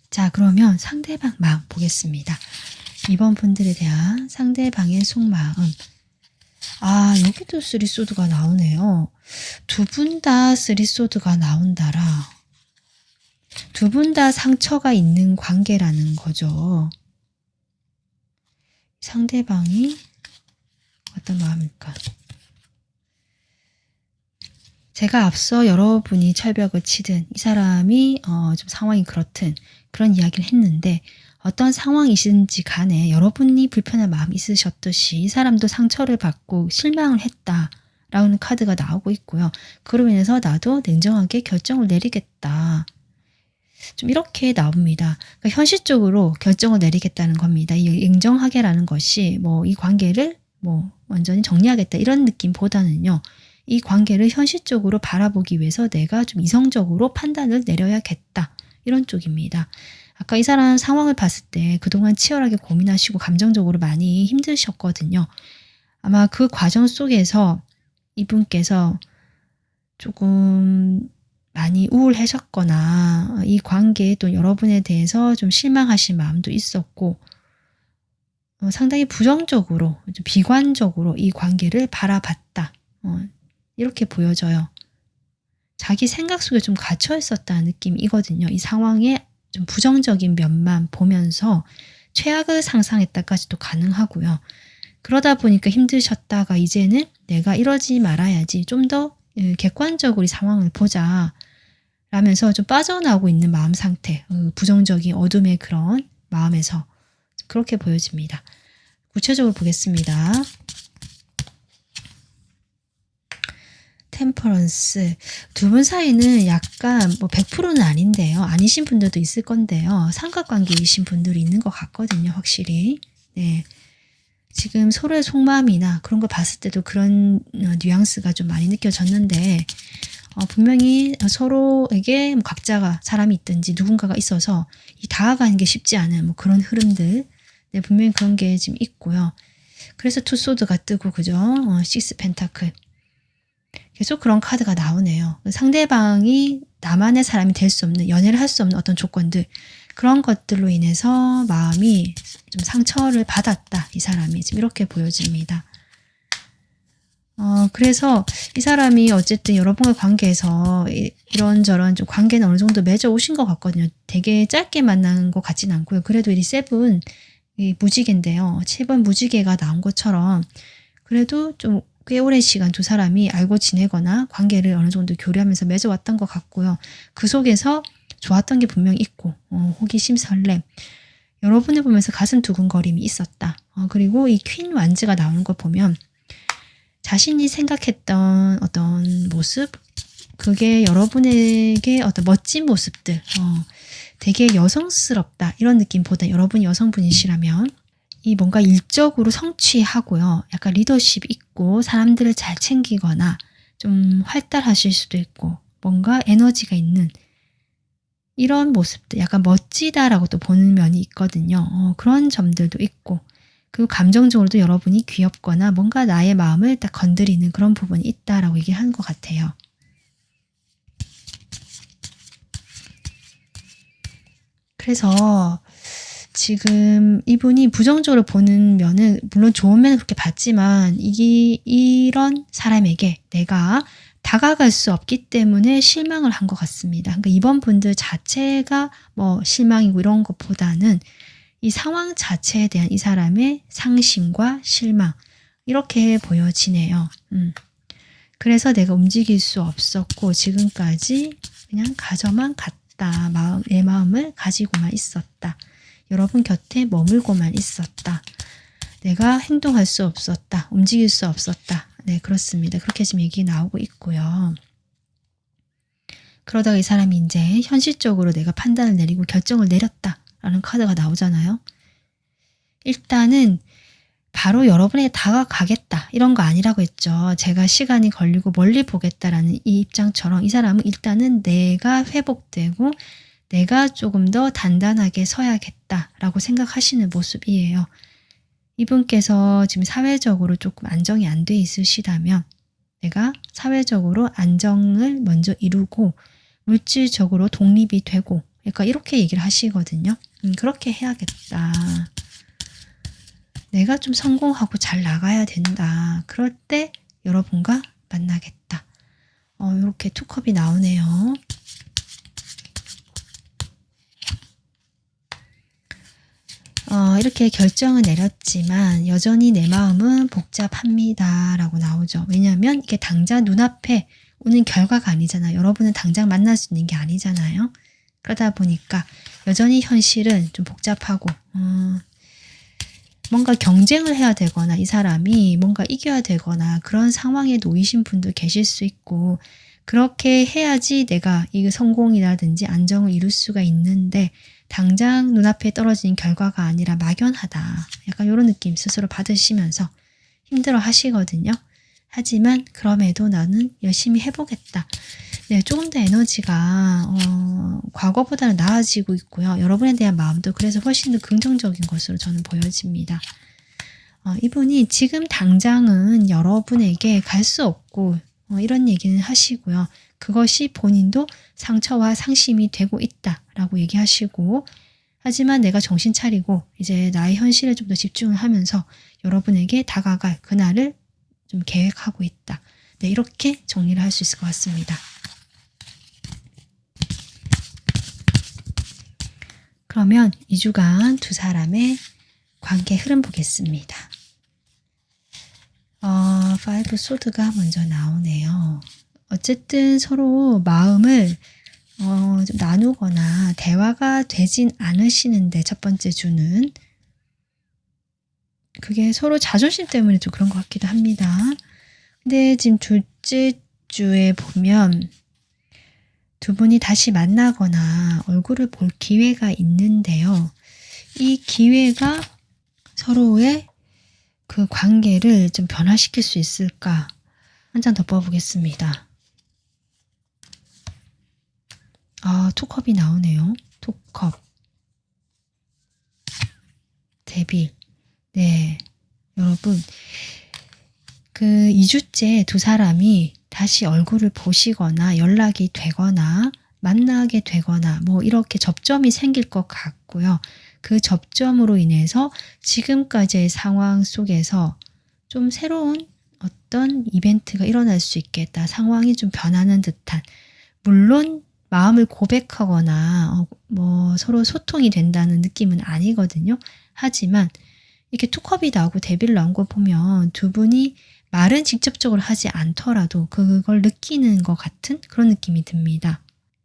자, 그러면 상대방 마음 보겠습니다. 이번 분들에 대한 상대방의 속마음. 여기도 쓰리소드가 나오네요. 두 분 다 쓰리소드가 나온다라. 두 분 다 상처가 있는 관계라는 거죠. 상대방이 어떤 마음일까? 제가 앞서 여러분이 철벽을 치든 이 사람이 좀 상황이 그렇든 그런 이야기를 했는데, 어떤 상황이신지 간에 여러분이 불편한 마음이 있으셨듯이 이 사람도 상처를 받고 실망을 했다라는 카드가 나오고 있고요. 그로 인해서 나도 냉정하게 결정을 내리겠다. 좀 이렇게 나옵니다. 그러니까 현실적으로 결정을 내리겠다는 겁니다. 이 냉정하게라는 것이 이 관계를 완전히 정리하겠다 이런 느낌보다는요. 이 관계를 현실적으로 바라보기 위해서 내가 좀 이성적으로 판단을 내려야겠다. 이런 쪽입니다. 아까 이 사람 상황을 봤을 때 그동안 치열하게 고민하시고 감정적으로 많이 힘드셨거든요. 아마 그 과정 속에서 이분께서 조금 많이 우울하셨거나 이 관계에 또 여러분에 대해서 좀 실망하신 마음도 있었고 상당히 부정적으로, 좀 비관적으로 이 관계를 바라봤다. 이렇게 보여져요. 자기 생각 속에 좀 갇혀 있었다는 느낌이거든요. 이 상황에 좀 부정적인 면만 보면서 최악을 상상했다까지도 가능하고요. 그러다 보니까 힘드셨다가 이제는 내가 이러지 말아야지, 좀 더 객관적으로 이 상황을 보자 라면서 좀 빠져나오고 있는 마음 상태, 부정적인 어둠의 그런 마음에서 그렇게 보여집니다. 구체적으로 보겠습니다. 템퍼런스. 두 분 사이는 약간 100%는 아닌데요. 아니신 분들도 있을 건데요. 삼각관계이신 분들이 있는 것 같거든요. 확실히. 네. 지금 서로의 속마음이나 그런 걸 봤을 때도 그런 뉘앙스가 좀 많이 느껴졌는데 분명히 서로에게 각자가 사람이 있든지 누군가가 있어서 이 다가가는 게 쉽지 않은 그런 흐름들, 네, 분명히 그런 게 지금 있고요. 그래서 투소드가 뜨고, 그죠? 식스 펜타클. 계속 그런 카드가 나오네요. 상대방이 나만의 사람이 될 수 없는, 연애를 할 수 없는 어떤 조건들, 그런 것들로 인해서 마음이 좀 상처를 받았다. 이 사람이 지금 이렇게 보여집니다. 그래서 이 사람이 어쨌든 여러분과 관계에서 이런저런 좀 관계는 어느 정도 맺어 오신 것 같거든요. 되게 짧게 만난 것 같진 않고요. 그래도 이 세븐, 이 무지개인데요. 7번 무지개가 나온 것처럼 그래도 좀 꽤 오랜 시간 두 사람이 알고 지내거나 관계를 어느 정도 교류하면서 맺어왔던 것 같고요. 그 속에서 좋았던 게 분명히 있고, 호기심, 설렘. 여러분을 보면서 가슴 두근거림이 있었다. 그리고 이 퀸 완즈가 나오는 걸 보면 자신이 생각했던 어떤 모습, 그게 여러분에게 어떤 멋진 모습들, 되게 여성스럽다 이런 느낌보다 여러분이 여성분이시라면 이 뭔가 일적으로 성취하고요. 약간 리더십 있고 사람들을 잘 챙기거나 좀 활달하실 수도 있고 뭔가 에너지가 있는 이런 모습들, 약간 멋지다라고 또 보는 면이 있거든요. 그런 점들도 있고 그리고 감정적으로도 여러분이 귀엽거나 뭔가 나의 마음을 딱 건드리는 그런 부분이 있다라고 얘기하는 것 같아요. 그래서 지금 이분이 부정적으로 보는 면은 물론 좋은 면은 그렇게 봤지만 이런 사람에게 내가 다가갈 수 없기 때문에 실망을 한 것 같습니다. 그러니까 이번 분들 자체가 뭐 실망이고 이런 것보다는 이 상황 자체에 대한 이 사람의 상심과 실망 이렇게 보여지네요. 그래서 내가 움직일 수 없었고 지금까지 그냥 가져만 갔다. 내 마음을 가지고만 있었다. 여러분 곁에 머물고만 있었다. 내가 행동할 수 없었다. 움직일 수 없었다. 네, 그렇습니다. 그렇게 지금 얘기 나오고 있고요. 그러다가 이 사람이 이제 현실적으로 내가 판단을 내리고 결정을 내렸다라는 카드가 나오잖아요. 일단은 바로 여러분에게 다가가겠다 이런 거 아니라고 했죠. 제가 시간이 걸리고 멀리 보겠다라는 이 입장처럼 이 사람은 일단은 내가 회복되고 내가 조금 더 단단하게 서야겠다라고 생각하시는 모습이에요. 이분께서 지금 사회적으로 조금 안정이 안 돼 있으시다면 내가 사회적으로 안정을 먼저 이루고 물질적으로 독립이 되고 그러니까 이렇게 얘기를 하시거든요. 그렇게 해야겠다. 내가 좀 성공하고 잘 나가야 된다. 그럴 때 여러분과 만나겠다. 이렇게 투컵이 나오네요. 이렇게 결정은 내렸지만 여전히 내 마음은 복잡합니다. 라고 나오죠. 왜냐하면 이게 당장 눈앞에 오는 결과가 아니잖아요. 여러분은 당장 만날 수 있는 게 아니잖아요. 그러다 보니까 여전히 현실은 좀 복잡하고 뭔가 경쟁을 해야 되거나 이 사람이 뭔가 이겨야 되거나 그런 상황에 놓이신 분도 계실 수 있고 그렇게 해야지 내가 이 성공이라든지 안정을 이룰 수가 있는데 당장 눈앞에 떨어지는 결과가 아니라 막연하다. 약간 이런 느낌 스스로 받으시면서 힘들어 하시거든요. 하지만 그럼에도 나는 열심히 해보겠다. 네, 조금 더 에너지가 과거보다는 나아지고 있고요. 여러분에 대한 마음도 그래서 훨씬 더 긍정적인 것으로 저는 보여집니다. 이분이 지금 당장은 여러분에게 갈 수 없고 이런 얘기는 하시고요. 그것이 본인도 상처와 상심이 되고 있다라고 얘기하시고 하지만 내가 정신 차리고 이제 나의 현실에 좀 더 집중을 하면서 여러분에게 다가갈 그날을 좀 계획하고 있다. 네, 이렇게 정리를 할 수 있을 것 같습니다. 그러면 2주간 두 사람의 관계 흐름 보겠습니다. 5 소드가 먼저 나오네요. 어쨌든 서로 마음을 좀 나누거나 대화가 되진 않으시는데 첫 번째 주는 그게 서로 자존심 때문에 좀 그런 것 같기도 합니다. 근데 지금 둘째 주에 보면 두 분이 다시 만나거나 얼굴을 볼 기회가 있는데요. 이 기회가 서로의 그 관계를 좀 변화시킬 수 있을까? 한 장 더 뽑아보겠습니다. 투컵이 나오네요. 투컵. 데빌. 네. 여러분, 그 2주째 두 사람이 다시 얼굴을 보시거나 연락이 되거나 만나게 되거나 뭐 이렇게 접점이 생길 것 같고요. 그 접점으로 인해서 지금까지의 상황 속에서 좀 새로운 어떤 이벤트가 일어날 수 있겠다. 상황이 좀 변하는 듯한. 물론 마음을 고백하거나 뭐 서로 소통이 된다는 느낌은 아니거든요. 하지만 이렇게 투컵이 나오고 데빌 나온 거 보면 두 분이 말은 직접적으로 하지 않더라도 그걸 느끼는 것 같은 그런 느낌이 듭니다.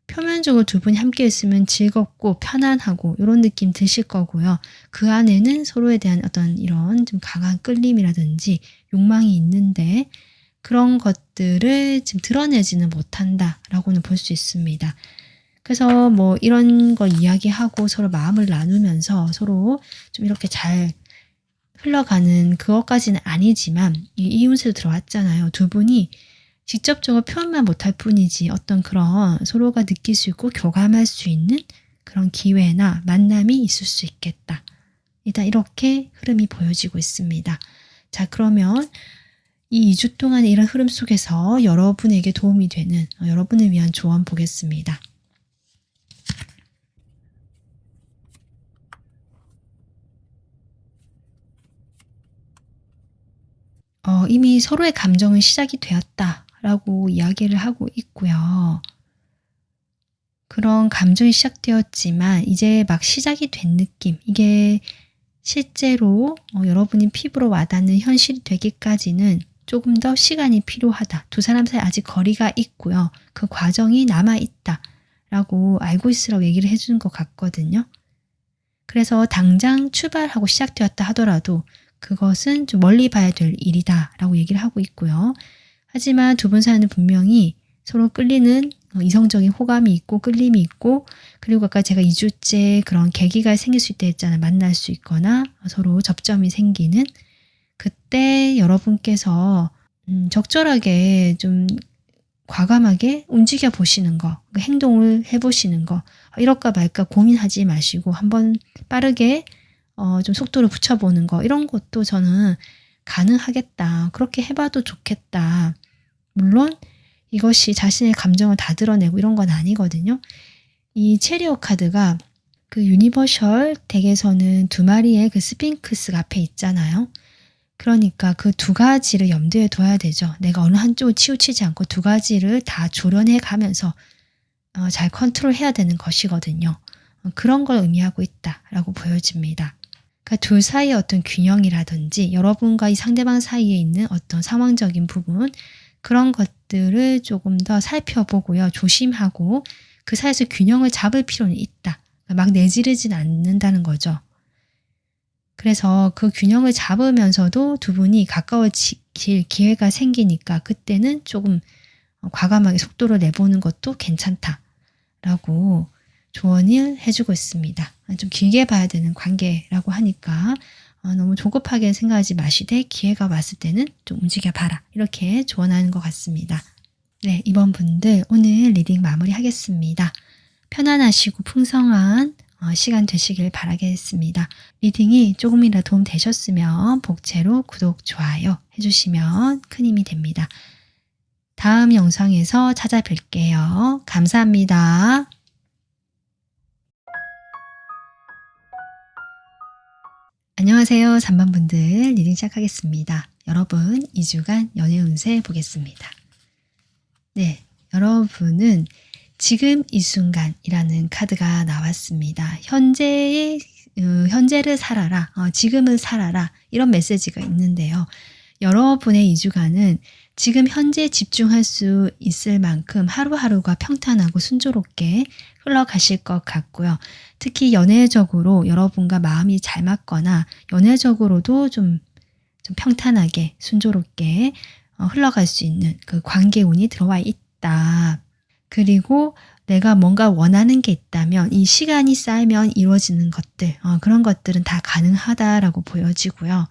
표면적으로 두 분이 함께 있으면 즐겁고 편안하고 이런 느낌 드실 거고요. 그 안에는 서로에 대한 어떤 이런 좀 강한 끌림이라든지 욕망이 있는데 그런 것들을 지금 드러내지는 못한다라고는 볼 수 있습니다. 그래서 뭐 이런 걸 이야기하고 서로 마음을 나누면서 서로 좀 이렇게 잘 흘러가는 그것까지는 아니지만 이 운세도 들어왔잖아요. 두 분이 직접적으로 표현만 못할 뿐이지 어떤 그런 서로가 느낄 수 있고 교감할 수 있는 그런 기회나 만남이 있을 수 있겠다. 일단 이렇게 흐름이 보여지고 있습니다. 자, 그러면 이 2주 동안의 이런 흐름 속에서 여러분에게 도움이 되는 여러분을 위한 조언 보겠습니다. 이미 서로의 감정은 시작이 되었다라고 이야기를 하고 있고요. 그런 감정이 시작되었지만 이제 막 시작이 된 느낌, 이게 실제로 여러분이 피부로 와닿는 현실이 되기까지는 조금 더 시간이 필요하다. 두 사람 사이 아직 거리가 있고요. 그 과정이 남아있다 라고 알고 있으라고 얘기를 해주는 것 같거든요. 그래서 당장 출발하고 시작되었다 하더라도 그것은 좀 멀리 봐야 될 일이다 라고 얘기를 하고 있고요. 하지만 두 분 사이는 분명히 서로 끌리는 이성적인 호감이 있고 끌림이 있고, 그리고 아까 제가 2주째 그런 계기가 생길 수 있다 했잖아요. 만날 수 있거나 서로 접점이 생기는, 그때 여러분께서 적절하게 좀 과감하게 움직여 보시는 거, 행동을 해보시는 거, 이럴까 말까 고민하지 마시고 한번 빠르게 좀 속도를 붙여보는 거, 이런 것도 저는 가능하겠다. 그렇게 해봐도 좋겠다. 물론 이것이 자신의 감정을 다 드러내고 이런 건 아니거든요. 이 체리엇 카드가 그 유니버셜 덱에서는 두 마리의 그 스핑크스가 앞에 있잖아요. 그러니까 그 두 가지를 염두에 둬야 되죠. 내가 어느 한쪽을 치우치지 않고 두 가지를 다 조련해 가면서 잘 컨트롤해야 되는 것이거든요. 그런 걸 의미하고 있다라고 보여집니다. 그러니까 둘 사이의 어떤 균형이라든지 여러분과 이 상대방 사이에 있는 어떤 상황적인 부분, 그런 것들을 조금 더 살펴보고요. 조심하고 그 사이에서 균형을 잡을 필요는 있다. 막 내지르진 않는다는 거죠. 그래서 그 균형을 잡으면서도 두 분이 가까워질 기회가 생기니까 그때는 조금 과감하게 속도를 내보는 것도 괜찮다라고 조언을 해주고 있습니다. 좀 길게 봐야 되는 관계라고 하니까 너무 조급하게 생각하지 마시되 기회가 왔을 때는 좀 움직여봐라, 이렇게 조언하는 것 같습니다. 네, 이번 분들 오늘 리딩 마무리하겠습니다. 편안하시고 풍성한 시간 되시길 바라겠습니다. 리딩이 조금이라도 도움 되셨으면 복채로 구독, 좋아요 해주시면 큰 힘이 됩니다. 다음 영상에서 찾아뵐게요. 감사합니다. 안녕하세요. 3번 분들 리딩 시작하겠습니다. 여러분 2주간 연애 운세 보겠습니다. 네, 여러분은 지금 이 순간이라는 카드가 나왔습니다. 현재를 살아라, 지금을 살아라, 이런 메시지가 있는데요. 여러분의 2주간은 지금 현재 집중할 수 있을 만큼 하루하루가 평탄하고 순조롭게 흘러가실 것 같고요. 특히 연애적으로 여러분과 마음이 잘 맞거나 연애적으로도 좀 평탄하게 순조롭게 흘러갈 수 있는 그 관계운이 들어와 있다. 그리고 내가 뭔가 원하는 게 있다면 이 시간이 쌓이면 이루어지는 것들, 그런 것들은 다 가능하다라고 보여지고요.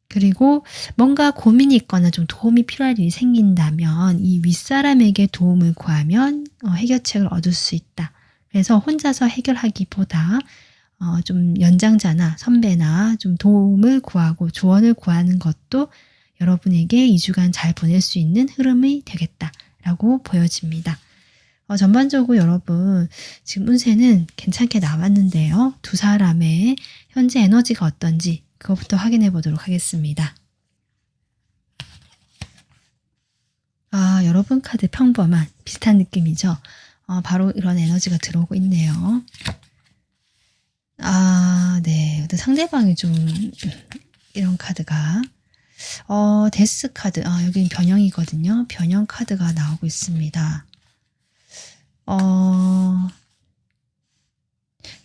그리고 뭔가 고민이 있거나 좀 도움이 필요할 일이 생긴다면 이 윗사람에게 도움을 구하면 해결책을 얻을 수 있다. 그래서 혼자서 해결하기보다 좀 연장자나 선배나 좀 도움을 구하고 조언을 구하는 것도 여러분에게 2주간 잘 보낼 수 있는 흐름이 되겠다라고 보여집니다. 전반적으로 여러분 지금 운세는 괜찮게 나왔는데요. 두 사람의 현재 에너지가 어떤지 그것부터 확인해 보도록 하겠습니다. 여러분 카드 평범한 비슷한 느낌이죠. 바로 이런 에너지가 들어오고 있네요. 네. 근데 상대방이 좀 이런 카드가 데스 카드. 여기는 변형이거든요. 변형 카드가 나오고 있습니다.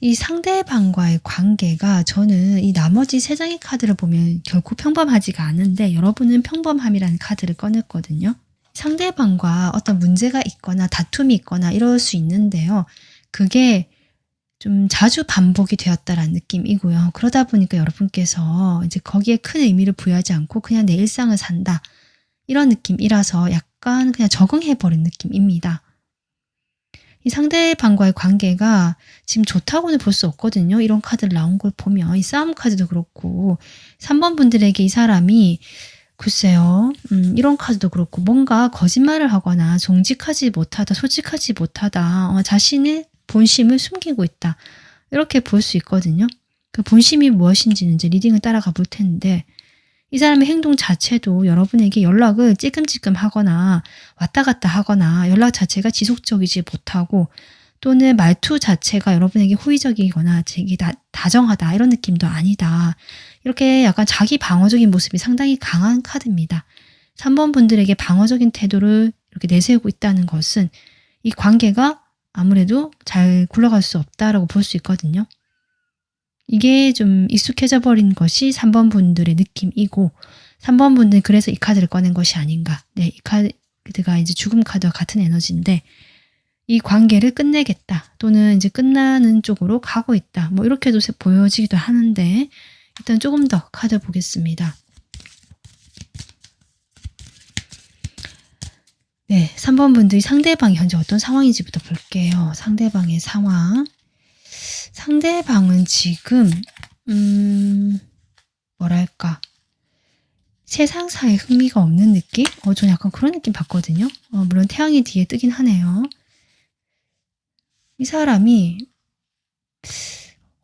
이 상대방과의 관계가 저는 이 나머지 3장의 카드를 보면 결코 평범하지가 않은데 여러분은 평범함이라는 카드를 꺼냈거든요. 상대방과 어떤 문제가 있거나 다툼이 있거나 이럴 수 있는데요. 그게 좀 자주 반복이 되었다라는 느낌이고요. 그러다 보니까 여러분께서 이제 거기에 큰 의미를 부여하지 않고 그냥 내 일상을 산다. 이런 느낌이라서 약간 그냥 적응해버린 느낌입니다. 이 상대방과의 관계가 지금 좋다고는 볼 수 없거든요. 이런 카드를 나온 걸 보면 이 싸움 카드도 그렇고 3번 분들에게 이 사람이 글쎄요. 이런 카드도 그렇고 뭔가 거짓말을 하거나 정직하지 못하다, 솔직하지 못하다, 자신의 본심을 숨기고 있다. 이렇게 볼 수 있거든요. 그 본심이 무엇인지는 이제 리딩을 따라가 볼 텐데 이 사람의 행동 자체도 여러분에게 연락을 찔끔찔끔 하거나 왔다 갔다 하거나 연락 자체가 지속적이지 못하고 또는 말투 자체가 여러분에게 호의적이거나 되게 다정하다 이런 느낌도 아니다. 이렇게 약간 자기 방어적인 모습이 상당히 강한 카드입니다. 3번 분들에게 방어적인 태도를 이렇게 내세우고 있다는 것은 이 관계가 아무래도 잘 굴러갈 수 없다라고 볼 수 있거든요. 이게 좀 익숙해져 버린 것이 3번 분들의 느낌이고 3번 분들은 그래서 이 카드를 꺼낸 것이 아닌가. 네, 이 카드가 이제 죽음 카드와 같은 에너지인데 이 관계를 끝내겠다 또는 이제 끝나는 쪽으로 가고 있다. 뭐 이렇게도 보여지기도 하는데 일단 조금 더 카드 보겠습니다. 네, 3번 분들이 상대방이 현재 어떤 상황인지부터 볼게요. 상대방의 상황. 상대방은 지금 뭐랄까 세상사에 흥미가 없는 느낌? 저는 약간 그런 느낌 받거든요. 물론 태양이 뒤에 뜨긴 하네요. 이 사람이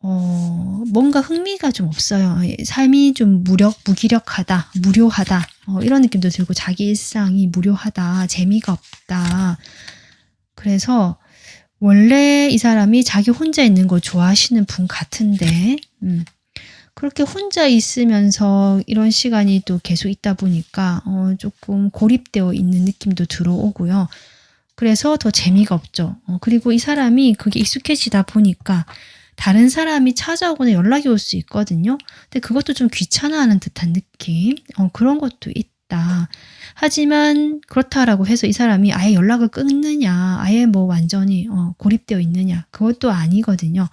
뭔가 흥미가 좀 없어요. 삶이 좀 무기력하다, 무료하다 이런 느낌도 들고 자기 일상이 무료하다, 재미가 없다. 그래서 원래 이 사람이 자기 혼자 있는 걸 좋아하시는 분 같은데 그렇게 혼자 있으면서 이런 시간이 또 계속 있다 보니까 조금 고립되어 있는 느낌도 들어오고요. 그래서 더 재미가 없죠. 그리고 이 사람이 그게 익숙해지다 보니까 다른 사람이 찾아오거나 연락이 올 수 있거든요. 근데 그것도 좀 귀찮아하는 듯한 느낌. 그런 것도 있다. 하지만 그렇다라고 해서 이 사람이 아예 연락을 끊느냐, 아예 뭐 완전히 고립되어 있느냐, 그것도 아니거든요.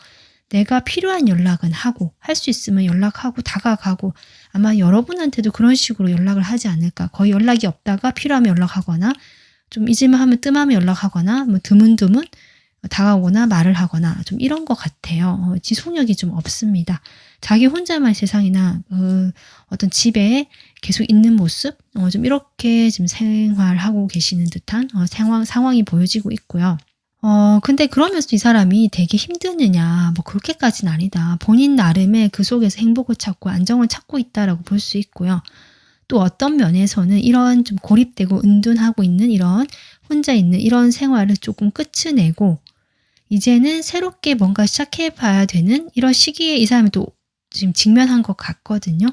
내가 필요한 연락은 하고 할 수 있으면 연락하고 다가가고 아마 여러분한테도 그런 식으로 연락을 하지 않을까. 거의 연락이 없다가 필요하면 연락하거나 좀 잊을만 하면 뜸하면 연락하거나 뭐 드문드문 다가오거나 말을 하거나 좀 이런 것 같아요. 지속력이 좀 없습니다. 자기 혼자만 세상이나 어떤 집에 계속 있는 모습 좀 이렇게 지금 생활하고 계시는 듯한 상황이 보여지고 있고요. 근데 그러면서 이 사람이 되게 힘드느냐 뭐 그렇게까지는 아니다. 본인 나름의 그 속에서 행복을 찾고 안정을 찾고 있다라고 볼 수 있고요. 또 어떤 면에서는 이런 좀 고립되고 은둔하고 있는 이런 혼자 있는 이런 생활을 조금 끝을 내고 이제는 새롭게 뭔가 시작해 봐야 되는 이런 시기에 이 사람이 또 지금 직면한 것 같거든요.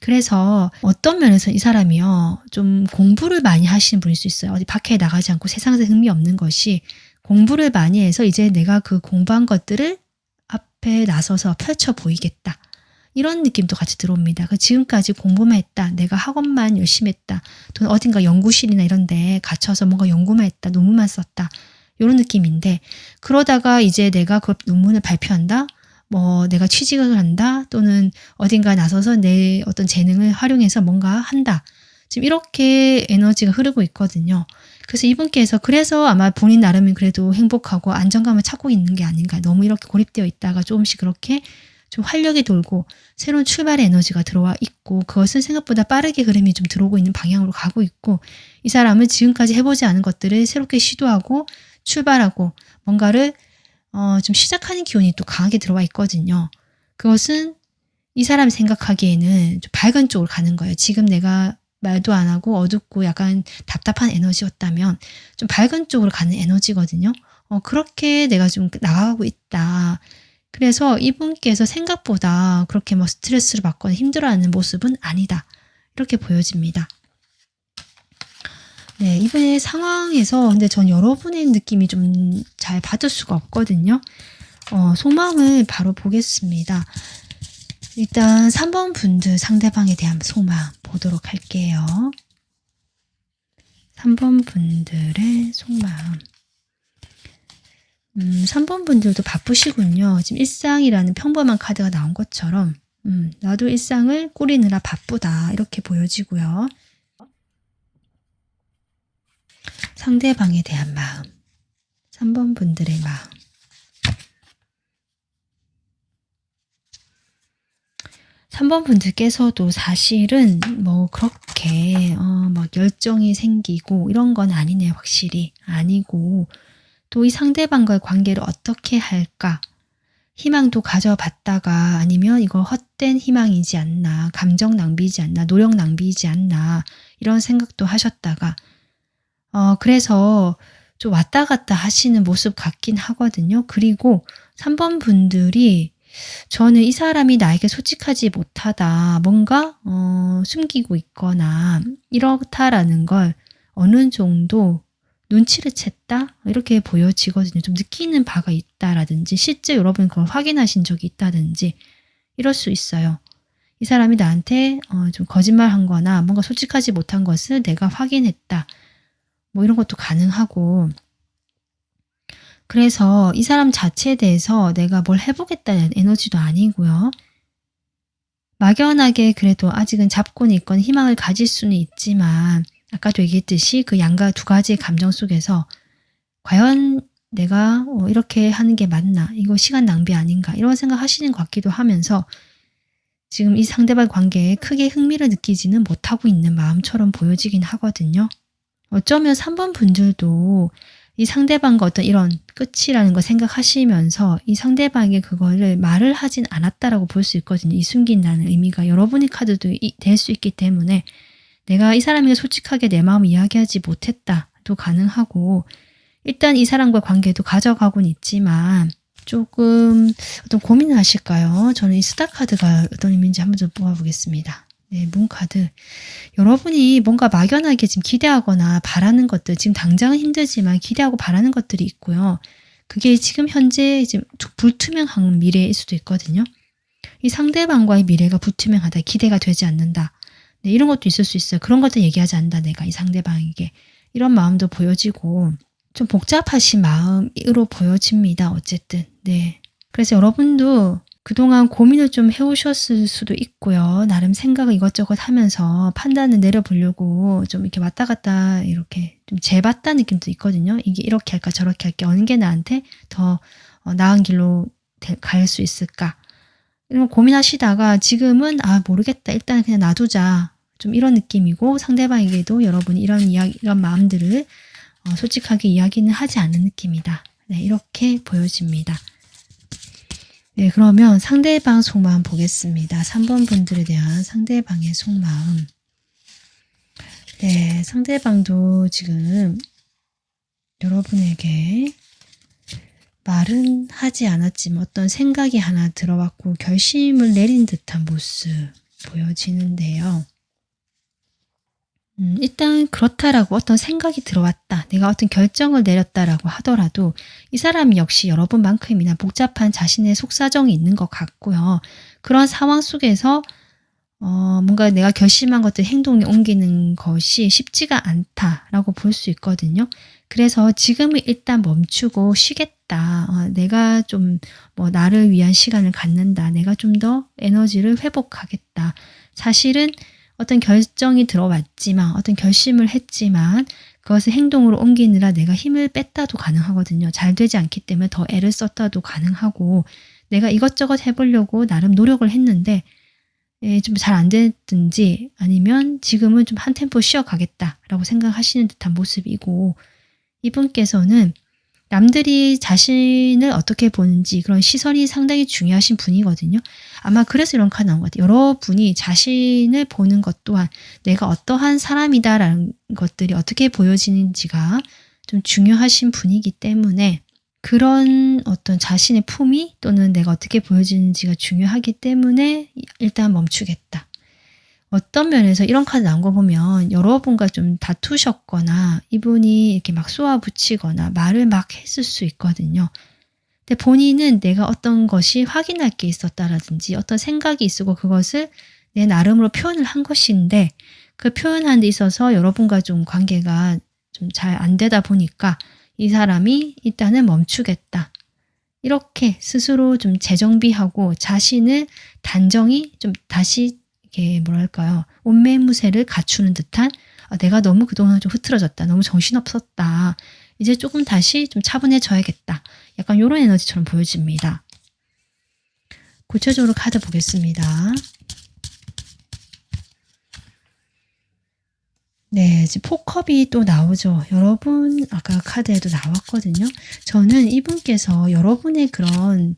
그래서 어떤 면에서 이 사람이요 좀 공부를 많이 하시는 분일 수 있어요. 어디 밖에 나가지 않고 세상에 흥미 없는 것이 공부를 많이 해서 이제 내가 그 공부한 것들을 앞에 나서서 펼쳐 보이겠다. 이런 느낌도 같이 들어옵니다. 지금까지 공부만 했다. 내가 학원만 열심히 했다. 또는 어딘가 연구실이나 이런 데 갇혀서 뭔가 연구만 했다. 논문만 썼다. 이런 느낌인데 그러다가 이제 내가 그 논문을 발표한다. 뭐 내가 취직을 한다. 또는 어딘가 나서서 내 어떤 재능을 활용해서 뭔가 한다. 지금 이렇게 에너지가 흐르고 있거든요. 그래서 이분께서 그래서 아마 본인 나름은 그래도 행복하고 안정감을 찾고 있는 게 아닌가. 너무 이렇게 고립되어 있다가 조금씩 그렇게 좀 활력이 돌고 새로운 출발의 에너지가 들어와 있고 그것은 생각보다 빠르게 흐름이 좀 들어오고 있는 방향으로 가고 있고 이 사람은 지금까지 해보지 않은 것들을 새롭게 시도하고 출발하고 뭔가를 좀 시작하는 기운이 또 강하게 들어와 있거든요. 그것은 이 사람이 생각하기에는 좀 밝은 쪽으로 가는 거예요. 지금 내가 말도 안 하고 어둡고 약간 답답한 에너지였다면 좀 밝은 쪽으로 가는 에너지거든요. 그렇게 내가 좀 나가고 있다. 그래서 이분께서 생각보다 그렇게 뭐 스트레스를 받거나 힘들어하는 모습은 아니다. 이렇게 보여집니다. 네, 이번에 상황에서 근데 전 여러분의 느낌이 좀 잘 받을 수가 없거든요. 속마음을 바로 보겠습니다. 일단 3번 분들 상대방에 대한 속마음 보도록 할게요. 3번 분들의 속마음. 3번 분들도 바쁘시군요. 지금 일상이라는 평범한 카드가 나온 것처럼 나도 일상을 꾸리느라 바쁘다 이렇게 보여지고요. 상대방에 대한 마음. 3번 분들의 마음. 3번 분들께서도 사실은 뭐 그렇게 막 열정이 생기고 이런 건 아니네요. 확실히 아니고 또 이 상대방과의 관계를 어떻게 할까 희망도 가져봤다가 아니면 이거 헛된 희망이지 않나 감정 낭비이지 않나 노력 낭비이지 않나 이런 생각도 하셨다가 그래서 좀 왔다 갔다 하시는 모습 같긴 하거든요. 그리고 3번 분들이 저는 이 사람이 나에게 솔직하지 못하다, 뭔가 숨기고 있거나 이렇다라는 걸 어느 정도 눈치를 챘다? 이렇게 보여지거든요. 좀 느끼는 바가 있다라든지 실제 여러분 그걸 확인하신 적이 있다든지 이럴 수 있어요. 이 사람이 나한테 좀 거짓말한 거나 뭔가 솔직하지 못한 것을 내가 확인했다. 뭐 이런 것도 가능하고 그래서 이 사람 자체에 대해서 내가 뭘 해보겠다는 에너지도 아니고요. 막연하게 그래도 아직은 잡고는 있건 희망을 가질 수는 있지만 아까도 얘기했듯이 그 양가 두 가지의 감정 속에서 과연 내가 이렇게 하는 게 맞나? 이거 시간 낭비 아닌가? 이런 생각 하시는 것 같기도 하면서 지금 이 상대방 관계에 크게 흥미를 느끼지는 못하고 있는 마음처럼 보여지긴 하거든요. 어쩌면 3번 분들도 이 상대방과 어떤 이런 끝이라는 걸 생각하시면서 이 상대방에게 그거를 말을 하진 않았다라고 볼 수 있거든요. 이 숨긴다는 의미가 여러분의 카드도 될 수 있기 때문에 내가 이 사람에게 솔직하게 내 마음을 이야기하지 못했다도 가능하고 일단 이 사람과 관계도 가져가고는 있지만 조금 어떤 고민을 하실까요? 저는 이 스타 카드가 어떤 의미인지 한번 좀 뽑아보겠습니다. 네, 문 카드. 여러분이 뭔가 막연하게 지금 기대하거나 바라는 것들, 지금 당장은 힘들지만 기대하고 바라는 것들이 있고요. 그게 지금 현재 지금 불투명한 미래일 수도 있거든요. 이 상대방과의 미래가 불투명하다, 기대가 되지 않는다. 네, 이런 것도 있을 수 있어요. 그런 것들 얘기하지 않는다, 내가 이 상대방에게. 이런 마음도 보여지고 좀 복잡하신 마음으로 보여집니다. 어쨌든. 네. 그래서 여러분도 그동안 고민을 좀 해오셨을 수도 있고요. 나름 생각을 이것저것 하면서 판단을 내려보려고 좀 이렇게 왔다 갔다 이렇게 좀 재봤다는 느낌도 있거든요. 이게 이렇게 할까 저렇게 할게 어느 게 나한테 더 나은 길로 갈 수 있을까. 이런 고민하시다가 지금은 모르겠다. 일단 그냥 놔두자. 좀 이런 느낌이고 상대방에게도 여러분이 이런 이야기, 이런 마음들을 솔직하게 이야기는 하지 않는 느낌이다. 네, 이렇게 보여집니다. 네, 그러면 상대방 속마음 보겠습니다. 3번 분들에 대한 상대방의 속마음. 네, 상대방도 지금 여러분에게 말은 하지 않았지만 어떤 생각이 하나 들어왔고 결심을 내린 듯한 모습 보여지는데요. 일단 그렇다라고 어떤 생각이 들어왔다. 내가 어떤 결정을 내렸다라고 하더라도 이 사람이 역시 여러분만큼이나 복잡한 자신의 속사정이 있는 것 같고요. 그런 상황 속에서 뭔가 내가 결심한 것들 행동에 옮기는 것이 쉽지가 않다라고 볼 수 있거든요. 그래서 지금은 일단 멈추고 쉬겠다. 내가 좀 나를 위한 시간을 갖는다. 내가 좀 더 에너지를 회복하겠다. 사실은 어떤 결정이 들어왔지만 어떤 결심을 했지만 그것을 행동으로 옮기느라 내가 힘을 뺐다도 가능하거든요. 잘 되지 않기 때문에 더 애를 썼다도 가능하고 내가 이것저것 해보려고 나름 노력을 했는데 좀 잘 안 됐든지 아니면 지금은 좀 한 템포 쉬어가겠다라고 생각하시는 듯한 모습이고, 이분께서는 남들이 자신을 어떻게 보는지 그런 시선이 상당히 중요하신 분이거든요. 아마 그래서 이런 카드 나온 것 같아요. 여러분이 자신을 보는 것 또한 내가 어떠한 사람이다라는 것들이 어떻게 보여지는지가 좀 중요하신 분이기 때문에, 그런 어떤 자신의 품위 또는 내가 어떻게 보여지는지가 중요하기 때문에 일단 멈추겠다. 어떤 면에서 이런 카드 나온 거 보면 여러분과 좀 다투셨거나 이분이 이렇게 막 쏘아붙이거나 말을 막 했을 수 있거든요. 근데 본인은 내가 어떤 것이 확인할 게 있었다라든지 어떤 생각이 있고 그것을 내 나름으로 표현을 한 것인데, 그 표현하는 데 있어서 여러분과 좀 관계가 좀 잘 안 되다 보니까 이 사람이 일단은 멈추겠다. 이렇게 스스로 좀 재정비하고 자신을 단정히 좀 다시 이게 뭐랄까요, 옷매무새를 갖추는 듯한, 내가 너무 그동안 좀 흐트러졌다. 너무 정신없었다. 이제 조금 다시 좀 차분해져야겠다. 약간 이런 에너지처럼 보여집니다. 구체적으로 카드 보겠습니다. 네, 지금 포컵이 또 나오죠. 여러분, 아까 카드에도 나왔거든요. 저는 이분께서 여러분의 그런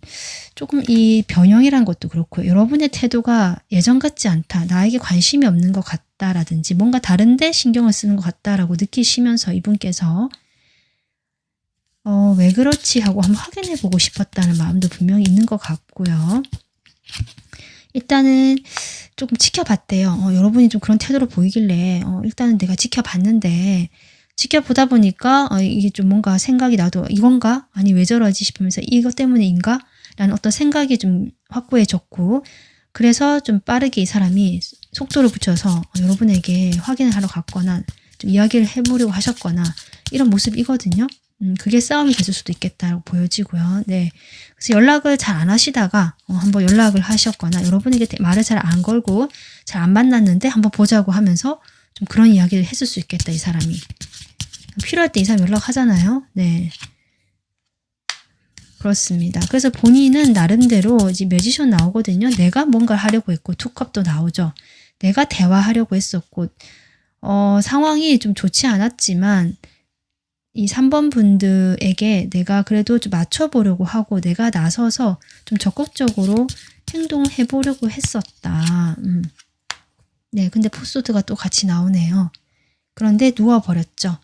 조금 이 변형이란 것도 그렇고, 여러분의 태도가 예전 같지 않다, 나에게 관심이 없는 것 같다라든지 뭔가 다른데 신경을 쓰는 것 같다라고 느끼시면서 이분께서 왜 그렇지 하고 한번 확인해 보고 싶었다는 마음도 분명히 있는 것 같고요. 일단은 조금 지켜봤대요. 여러분이 좀 그런 태도로 보이길래 일단은 내가 지켜봤는데, 지켜보다 보니까 이게 좀 뭔가 생각이 나도 이건가? 아니 왜 저러지 싶으면서 이것 때문인가? 라는 어떤 생각이 좀 확고해졌고, 그래서 좀 빠르게 이 사람이 속도를 붙여서 여러분에게 확인을 하러 갔거나 좀 이야기를 해보려고 하셨거나 이런 모습이거든요. 그게 싸움이 됐을 수도 있겠다고 보여지고요. 네. 그래서 연락을 잘 안 하시다가 한번 연락을 하셨거나 여러분에게 말을 잘 안 걸고 잘 안 만났는데 한번 보자고 하면서 좀 그런 이야기를 했을 수 있겠다, 이 사람이. 필요할 때 이 사람 연락하잖아요. 네. 그렇습니다. 그래서 본인은 나름대로 이제 매지션 나오거든요. 내가 뭔가를 하려고 했고, 투컵도 나오죠. 내가 대화하려고 했었고, 상황이 좀 좋지 않았지만 이 3번 분들에게 내가 그래도 좀 맞춰보려고 하고 내가 나서서 좀 적극적으로 행동해 보려고 했었다. 네, 근데 포스트가 또 같이 나오네요. 그런데 누워버렸죠.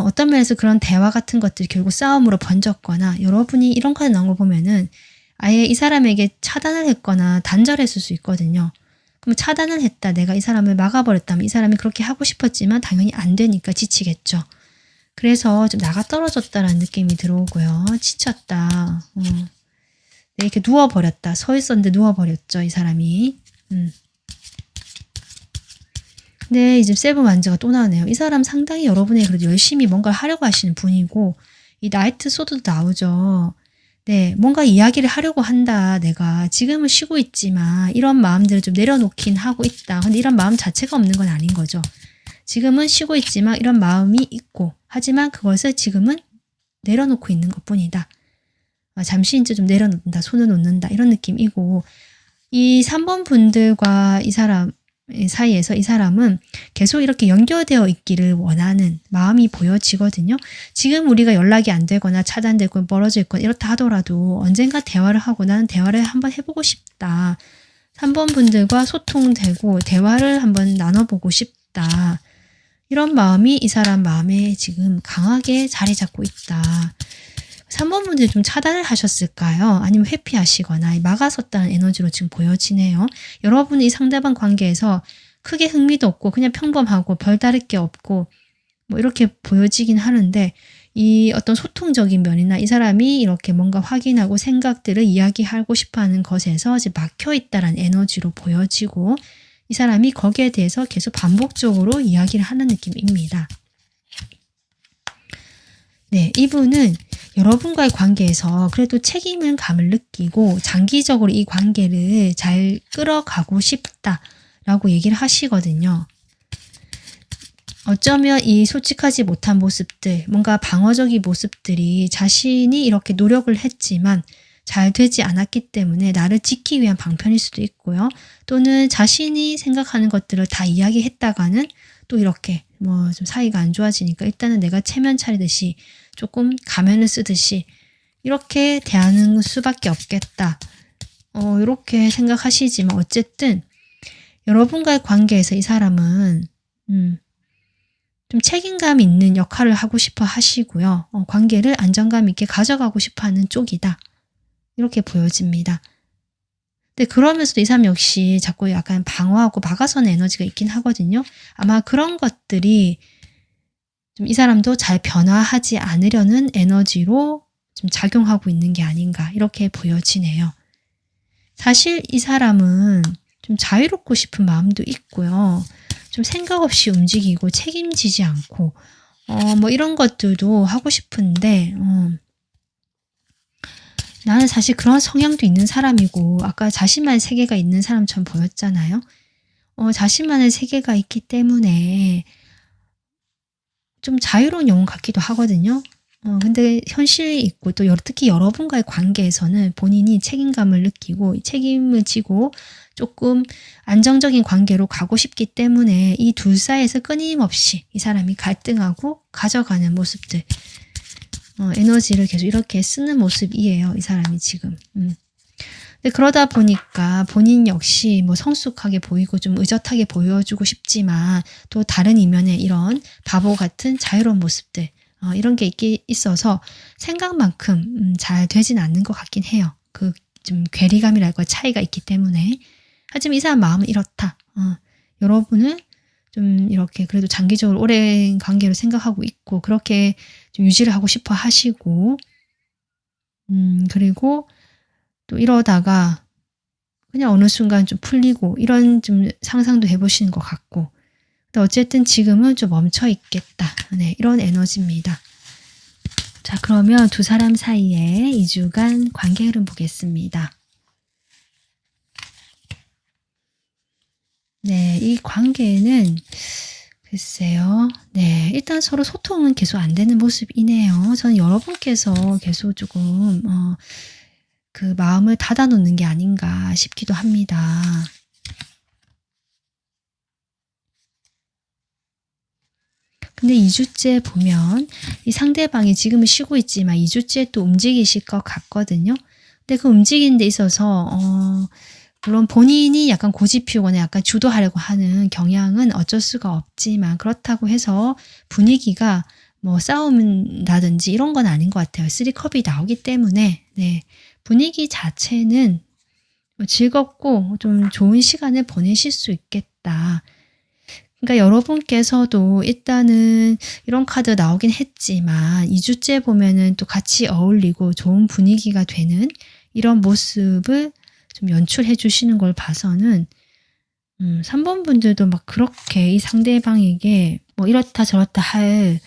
어떤 면에서 그런 대화 같은 것들이 결국 싸움으로 번졌거나, 여러분이 이런 카드 나온 거 보면은 아예 이 사람에게 차단을 했거나 단절했을 수 있거든요. 그럼 차단을 했다, 내가 이 사람을 막아버렸다면 이 사람이 그렇게 하고 싶었지만 당연히 안 되니까 지치겠죠. 그래서 좀 나가 떨어졌다라는 느낌이 들어오고요. 지쳤다. 네, 이렇게 누워버렸다. 서 있었는데 누워버렸죠, 이 사람이. 근데 이제 세븐 완즈가 또 나오네요. 이 사람 상당히 여러분의 그래도 열심히 뭔가를 하려고 하시는 분이고, 이 나이트 소드도 나오죠. 네, 뭔가 이야기를 하려고 한다. 내가 지금은 쉬고 있지만 이런 마음들을 좀 내려놓긴 하고 있다. 근데 이런 마음 자체가 없는 건 아닌 거죠. 지금은 쉬고 있지만 이런 마음이 있고, 하지만 그것을 지금은 내려놓고 있는 것뿐이다. 잠시 이제 좀 내려놓는다, 손을 놓는다, 이런 느낌이고, 이 3번 분들과 이 사람 사이에서 이 사람은 계속 이렇게 연결되어 있기를 원하는 마음이 보여지거든요. 지금 우리가 연락이 안 되거나 차단되고 멀어져 있거나 이렇다 하더라도 언젠가 대화를 하고 나는 대화를 한번 해보고 싶다. 3번 분들과 소통되고 대화를 한번 나눠보고 싶다. 이런 마음이 이 사람 마음에 지금 강하게 자리 잡고 있다. 3번 분들이 좀 차단을 하셨을까요? 아니면 회피하시거나 막아섰다는 에너지로 지금 보여지네요. 여러분이 상대방 관계에서 크게 흥미도 없고 그냥 평범하고 별다를 게 없고 뭐 이렇게 보여지긴 하는데, 이 어떤 소통적인 면이나 이 사람이 이렇게 뭔가 확인하고 생각들을 이야기하고 싶어하는 것에서 이제 막혀 있다라는 에너지로 보여지고, 이 사람이 거기에 대해서 계속 반복적으로 이야기를 하는 느낌입니다. 네, 이분은 여러분과의 관계에서 그래도 책임감을 느끼고 장기적으로 이 관계를 잘 끌어가고 싶다라고 얘기를 하시거든요. 어쩌면 이 솔직하지 못한 모습들, 뭔가 방어적인 모습들이 자신이 이렇게 노력을 했지만 잘 되지 않았기 때문에 나를 지키기 위한 방편일 수도 있고요. 또는 자신이 생각하는 것들을 다 이야기했다가는 또 이렇게 뭐 좀 사이가 안 좋아지니까 일단은 내가 체면 차리듯이 조금 가면을 쓰듯이 이렇게 대하는 수밖에 없겠다. 이렇게 생각하시지만 어쨌든 여러분과의 관계에서 이 사람은 좀 책임감 있는 역할을 하고 싶어 하시고요. 관계를 안정감 있게 가져가고 싶어 하는 쪽이다. 이렇게 보여집니다. 근데 그러면서도 이 사람 역시 자꾸 약간 방어하고 막아서는 에너지가 있긴 하거든요. 아마 그런 것들이 좀 이 사람도 잘 변화하지 않으려는 에너지로 좀 작용하고 있는 게 아닌가 이렇게 보여지네요. 사실 이 사람은 좀 자유롭고 싶은 마음도 있고요. 좀 생각 없이 움직이고 책임지지 않고 뭐 이런 것들도 하고 싶은데 나는 사실 그런 성향도 있는 사람이고 아까 자신만의 세계가 있는 사람처럼 보였잖아요. 자신만의 세계가 있기 때문에 좀 자유로운 영혼 같기도 하거든요. 근데 현실이 있고 또 특히 여러분과의 관계에서는 본인이 책임감을 느끼고 책임을 지고 조금 안정적인 관계로 가고 싶기 때문에 이 둘 사이에서 끊임없이 이 사람이 갈등하고 가져가는 모습들 에너지를 계속 이렇게 쓰는 모습이에요. 이 사람이 지금. 근데 그러다 보니까 본인 역시 뭐 성숙하게 보이고 좀 의젓하게 보여주고 싶지만 또 다른 이면에 이런 바보 같은 자유로운 모습들 이런 게 있어서 생각만큼 잘 되진 않는 것 같긴 해요. 그 좀 괴리감이랄까 차이가 있기 때문에. 하지만 이 사람 마음은 이렇다. 여러분은 좀 이렇게 그래도 장기적으로 오랜 관계로 생각하고 있고 그렇게 좀 유지를 하고 싶어 하시고 그리고 또 이러다가 그냥 어느 순간 좀 풀리고 이런 좀 상상도 해보시는 것 같고 근데 어쨌든 지금은 좀 멈춰 있겠다. 네, 이런 에너지입니다. 자, 그러면 두 사람 사이에 2주간 관계 흐름 보겠습니다. 네, 이 관계는 글쎄요. 네, 일단 서로 소통은 계속 안 되는 모습이네요. 저는 여러분께서 계속 조금 그 마음을 닫아놓는 게 아닌가 싶기도 합니다. 근데 2주째 보면 이 상대방이 지금은 쉬고 있지만 2주째 또 움직이실 것 같거든요. 근데 그 움직이는 데 있어서 물론 본인이 약간 고집 피우거나 약간 주도하려고 하는 경향은 어쩔 수가 없지만 그렇다고 해서 분위기가 뭐 싸움이라든지 이런 건 아닌 것 같아요. 3컵이 나오기 때문에 네, 분위기 자체는 즐겁고 좀 좋은 시간을 보내실 수 있겠다. 그러니까 여러분께서도 일단은 이런 카드 나오긴 했지만 2주째 보면은 또 같이 어울리고 좋은 분위기가 되는 이런 모습을 좀 연출해 주시는 걸 봐서는 3번 분들도 막 그렇게 이 상대방에게 뭐 이렇다 저렇다 할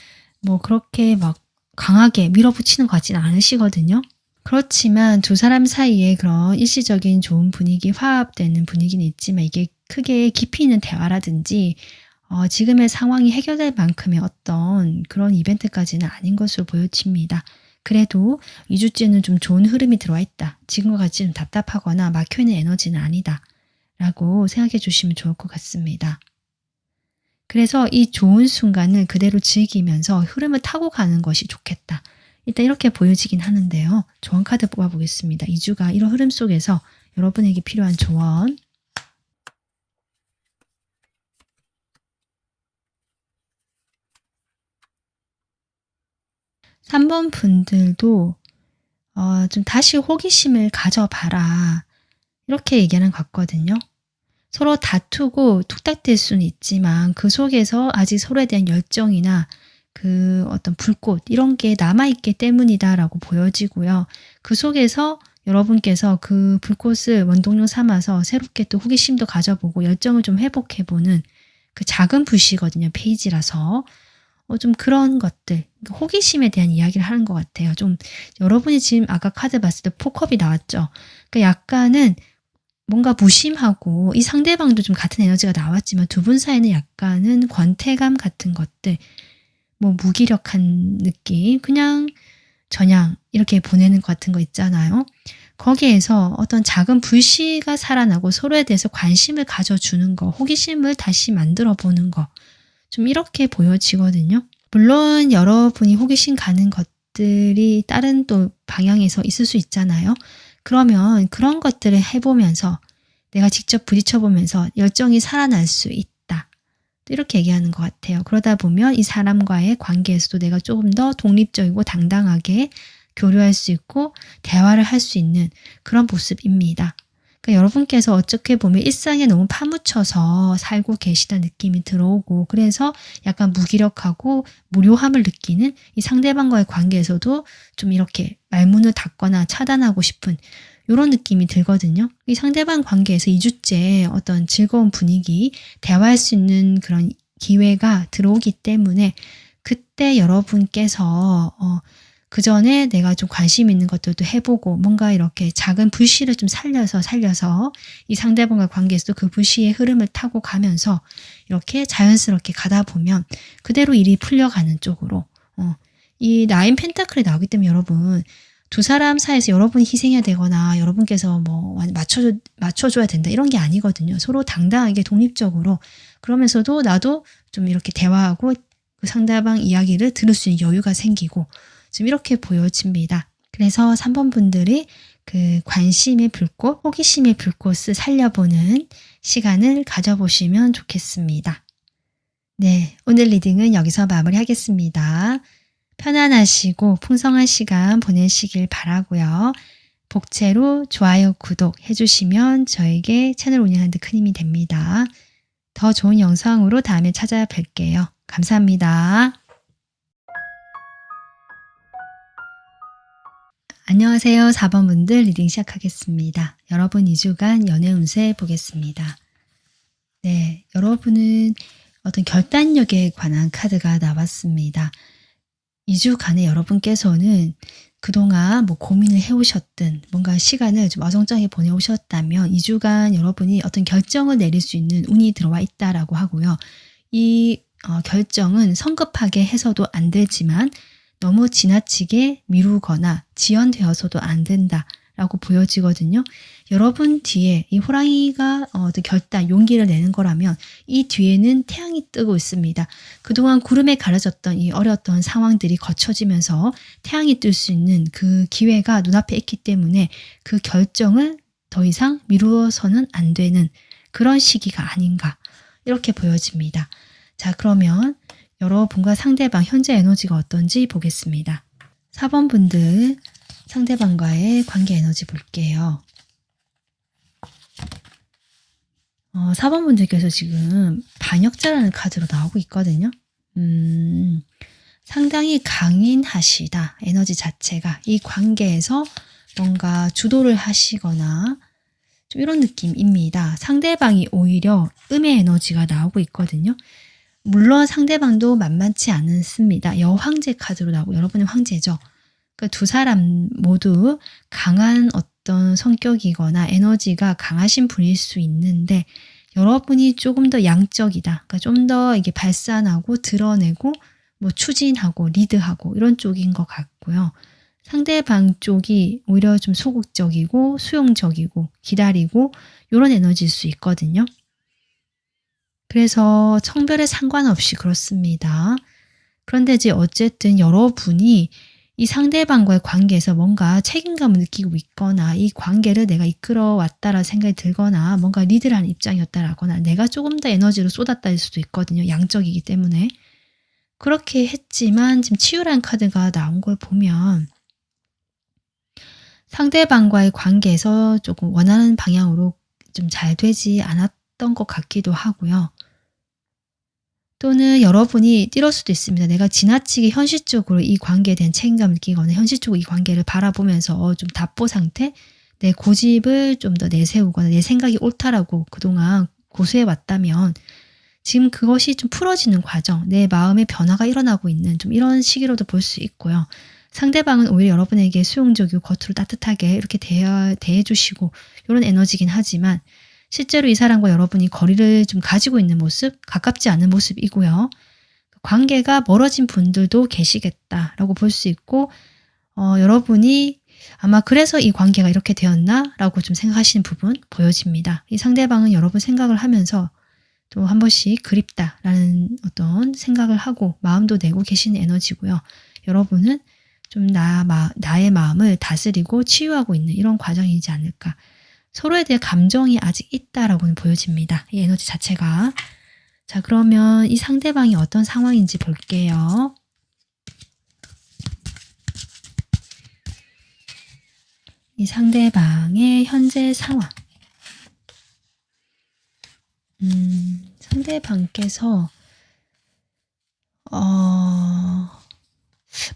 뭐 그렇게 막 강하게 밀어붙이는 것 같지는 않으시거든요. 그렇지만 두 사람 사이에 그런 일시적인 좋은 분위기, 화합되는 분위기는 있지만 이게 크게 깊이 있는 대화라든지 지금의 상황이 해결될 만큼의 어떤 그런 이벤트까지는 아닌 것으로 보여집니다. 그래도 2주째는 좀 좋은 흐름이 들어와 있다. 지금과 같이 좀 답답하거나 막혀있는 에너지는 아니다. 라고 생각해 주시면 좋을 것 같습니다. 그래서 이 좋은 순간을 그대로 즐기면서 흐름을 타고 가는 것이 좋겠다. 일단 이렇게 보여지긴 하는데요. 조언 카드 뽑아보겠습니다. 2주가 이런 흐름 속에서 여러분에게 필요한 조언. 3번 분들도 좀 다시 호기심을 가져봐라. 이렇게 얘기하는 것 같거든요. 서로 다투고 툭닥댈 수는 있지만 그 속에서 아직 서로에 대한 열정이나 그 어떤 불꽃 이런 게 남아있기 때문이다라고 보여지고요. 그 속에서 여러분께서 그 불꽃을 원동력 삼아서 새롭게 또 호기심도 가져보고 열정을 좀 회복해보는 그 작은 붓이거든요. 페이지라서. 좀 그런 것들, 호기심에 대한 이야기를 하는 것 같아요. 좀 여러분이 지금 아까 카드 봤을 때 포컵이 나왔죠. 그러니까 약간은 뭔가 무심하고 이 상대방도 좀 같은 에너지가 나왔지만 두 분 사이는 약간은 권태감 같은 것들, 뭐 무기력한 느낌, 그냥 전향 이렇게 보내는 것 같은 거 있잖아요. 거기에서 어떤 작은 불씨가 살아나고 서로에 대해서 관심을 가져주는 거, 호기심을 다시 만들어 보는 거, 좀 이렇게 보여지거든요. 물론 여러분이 호기심 가는 것들이 다른 또 방향에서 있을 수 있잖아요. 그러면 그런 것들을 해보면서 내가 직접 부딪혀보면서 열정이 살아날 수 있다. 또 이렇게 얘기하는 것 같아요. 그러다 보면 이 사람과의 관계에서도 내가 조금 더 독립적이고 당당하게 교류할 수 있고 대화를 할 수 있는 그런 모습입니다. 그러니까 여러분께서 어떻게 보면 일상에 너무 파묻혀서 살고 계시다는 느낌이 들어오고 그래서 약간 무기력하고 무료함을 느끼는 이 상대방과의 관계에서도 좀 이렇게 말문을 닫거나 차단하고 싶은 이런 느낌이 들거든요. 이 상대방 관계에서 2주째 어떤 즐거운 분위기, 대화할 수 있는 그런 기회가 들어오기 때문에 그때 여러분께서 그 전에 내가 좀 관심 있는 것들도 해보고 뭔가 이렇게 작은 불씨를 좀 살려서 이 상대방과 관계에서도 그 불씨의 흐름을 타고 가면서 이렇게 자연스럽게 가다 보면 그대로 일이 풀려가는 쪽으로 이 나인 펜타클이 나오기 때문에 여러분 두 사람 사이에서 여러분이 희생해야 되거나 여러분께서 뭐 맞춰줘야 된다 이런 게 아니거든요. 서로 당당하게 독립적으로 그러면서도 나도 좀 이렇게 대화하고 그 상대방 이야기를 들을 수 있는 여유가 생기고 지금 이렇게 보여집니다. 그래서 3번 분들이 그 관심의 불꽃, 호기심의 불꽃을 살려보는 시간을 가져보시면 좋겠습니다. 네, 오늘 리딩은 여기서 마무리하겠습니다. 편안하시고 풍성한 시간 보내시길 바라고요. 복채로 좋아요, 구독 해주시면 저에게 채널 운영하는 데 큰 힘이 됩니다. 더 좋은 영상으로 다음에 찾아뵐게요. 감사합니다. 안녕하세요. 4번 분들 리딩 시작하겠습니다. 여러분 2주간 연애 운세 보겠습니다. 네, 여러분은 어떤 결단력에 관한 카드가 나왔습니다. 2주간에 여러분께서는 그동안 뭐 고민을 해오셨든 뭔가 시간을 좀 어정쩡하게 보내오셨다면 2주간 여러분이 어떤 결정을 내릴 수 있는 운이 들어와 있다라고 하고요. 이 결정은 성급하게 해서도 안 되지만 너무 지나치게 미루거나 지연되어서도 안 된다라고 보여지거든요. 여러분 뒤에 이 호랑이가 어떤 결단, 용기를 내는 거라면 이 뒤에는 태양이 뜨고 있습니다. 그동안 구름에 가려졌던 이 어려웠던 상황들이 거쳐지면서 태양이 뜰 수 있는 그 기회가 눈앞에 있기 때문에 그 결정을 더 이상 미루어서는 안 되는 그런 시기가 아닌가 이렇게 보여집니다. 자, 그러면 여러분과 상대방 현재 에너지가 어떤지 보겠습니다. 4번 분들 상대방과의 관계 에너지 볼게요. 4번 분들께서 지금 반역자라는 카드로 나오고 있거든요. 상당히 강인하시다. 에너지 자체가 이 관계에서 뭔가 주도를 하시거나 좀 이런 느낌입니다. 상대방이 오히려 음의 에너지가 나오고 있거든요. 물론 상대방도 만만치 않습니다. 여황제 카드로 나오고 여러분은 황제죠. 그러니까 두 사람 모두 강한 어떤 성격이거나 에너지가 강하신 분일 수 있는데 여러분이 조금 더 양적이다. 그러니까 좀 더 이게 발산하고 드러내고 뭐 추진하고 리드하고 이런 쪽인 것 같고요. 상대방 쪽이 오히려 좀 소극적이고 수용적이고 기다리고 이런 에너지일 수 있거든요. 그래서 성별에 상관없이 그렇습니다. 그런데 이제 어쨌든 여러분이 이 상대방과의 관계에서 뭔가 책임감을 느끼고 있거나 이 관계를 내가 이끌어 왔다라 생각이 들거나 뭔가 리드를 하는 입장이었다라거나 내가 조금 더 에너지를 쏟았다 할 수도 있거든요. 양적이기 때문에. 그렇게 했지만 지금 치유라는 카드가 나온 걸 보면 상대방과의 관계에서 조금 원하는 방향으로 좀 잘 되지 않았던 것 같기도 하고요. 또는 여러분이 띠럴 수도 있습니다. 내가 지나치게 현실적으로 이 관계에 대한 책임감을 느끼거나 현실적으로 이 관계를 바라보면서 좀 답보 상태, 내 고집을 좀 더 내세우거나 내 생각이 옳다라고 그동안 고수해 왔다면 지금 그것이 좀 풀어지는 과정, 내 마음의 변화가 일어나고 있는 좀 이런 시기로도 볼 수 있고요. 상대방은 오히려 여러분에게 수용적이고 겉으로 따뜻하게 이렇게 대해주시고 이런 에너지긴 하지만 실제로 이 사람과 여러분이 거리를 좀 가지고 있는 모습, 가깝지 않은 모습이고요. 관계가 멀어진 분들도 계시겠다라고 볼 수 있고 여러분이 아마 그래서 이 관계가 이렇게 되었나? 라고 좀 생각하시는 부분 보여집니다. 이 상대방은 여러분 생각을 하면서 또 한 번씩 그립다라는 어떤 생각을 하고 마음도 내고 계시는 에너지고요. 여러분은 좀 나의 마음을 다스리고 치유하고 있는 이런 과정이지 않을까. 서로에 대해 감정이 아직 있다라고는 보여집니다. 이 에너지 자체가. 자, 그러면 이 상대방이 어떤 상황인지 볼게요. 이 상대방의 현재 상황. 상대방께서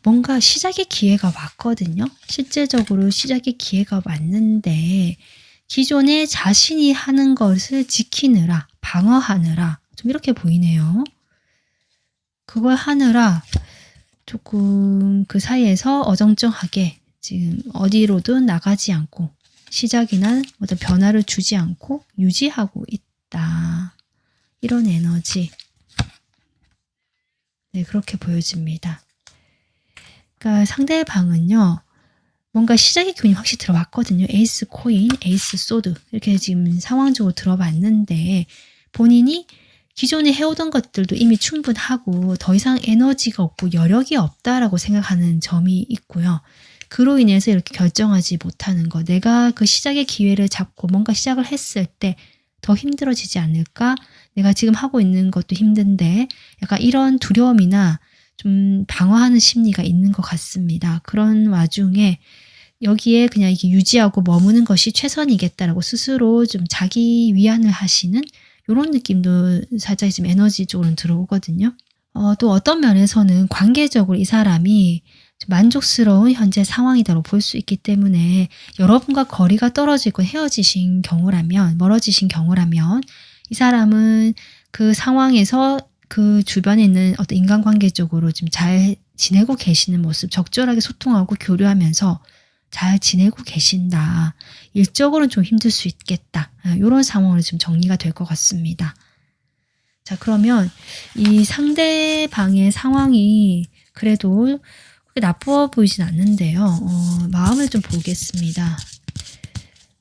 뭔가 시작의 기회가 왔거든요. 실제적으로 시작의 기회가 왔는데 기존에 자신이 하는 것을 지키느라, 방어하느라 좀 이렇게 보이네요. 그걸 하느라 조금 그 사이에서 어정쩡하게 지금 어디로든 나가지 않고 시작이나 어떤 변화를 주지 않고 유지하고 있다. 이런 에너지. 네, 그렇게 보여집니다. 그러니까 상대방은요. 뭔가 시작의 기운이 확실히 들어왔거든요. 에이스 코인, 에이스 소드 이렇게 지금 상황적으로 들어봤는데 본인이 기존에 해오던 것들도 이미 충분하고 더 이상 에너지가 없고 여력이 없다라고 생각하는 점이 있고요. 그로 인해서 이렇게 결정하지 못하는 것. 내가 그 시작의 기회를 잡고 뭔가 시작을 했을 때 더 힘들어지지 않을까? 내가 지금 하고 있는 것도 힘든데 약간 이런 두려움이나 좀 방어하는 심리가 있는 것 같습니다. 그런 와중에 여기에 그냥 이게 유지하고 머무는 것이 최선이겠다라고 스스로 좀 자기 위안을 하시는 이런 느낌도 살짝 지금 에너지 쪽으로는 들어오거든요. 또 어떤 면에서는 관계적으로 이 사람이 만족스러운 현재 상황이다라고 볼 수 있기 때문에 여러분과 거리가 떨어지고 헤어지신 경우라면, 멀어지신 경우라면 이 사람은 그 상황에서 그 주변에 있는 어떤 인간관계적으로 좀 잘 지내고 계시는 모습, 적절하게 소통하고 교류하면서 잘 지내고 계신다. 일적으로는 좀 힘들 수 있겠다. 이런 상황으로 좀 정리가 될 것 같습니다. 자, 그러면 이 상대방의 상황이 그래도 그렇게 나빠 보이진 않는데요. 마음을 좀 보겠습니다.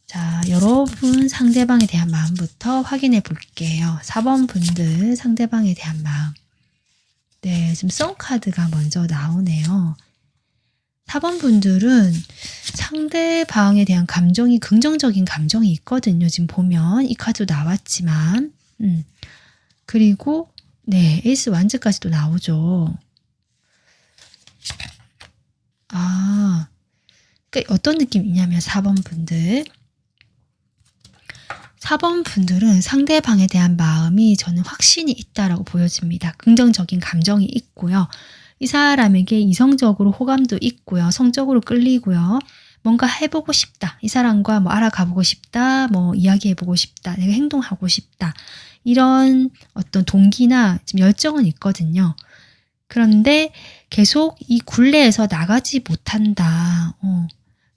자, 여러분 상대방에 대한 마음부터 확인해 볼게요. 4번 분들 상대방에 대한 마음. 네, 지금 썬카드가 먼저 나오네요. 4번 분들은 상대방에 대한 감정이 긍정적인 감정이 있거든요. 지금 보면 이 카드도 나왔지만 그리고 네, 에이스 완즈까지도 나오죠. 그러니까 어떤 느낌이냐면 4번 분들 4번 분들은 상대방에 대한 마음이 저는 확신이 있다라고 보여집니다. 긍정적인 감정이 있고요. 이 사람에게 이성적으로 호감도 있고요. 성적으로 끌리고요. 뭔가 해보고 싶다. 이 사람과 뭐 알아가보고 싶다. 뭐 이야기해보고 싶다. 내가 행동하고 싶다. 이런 어떤 동기나 지금 열정은 있거든요. 그런데 계속 이 굴레에서 나가지 못한다.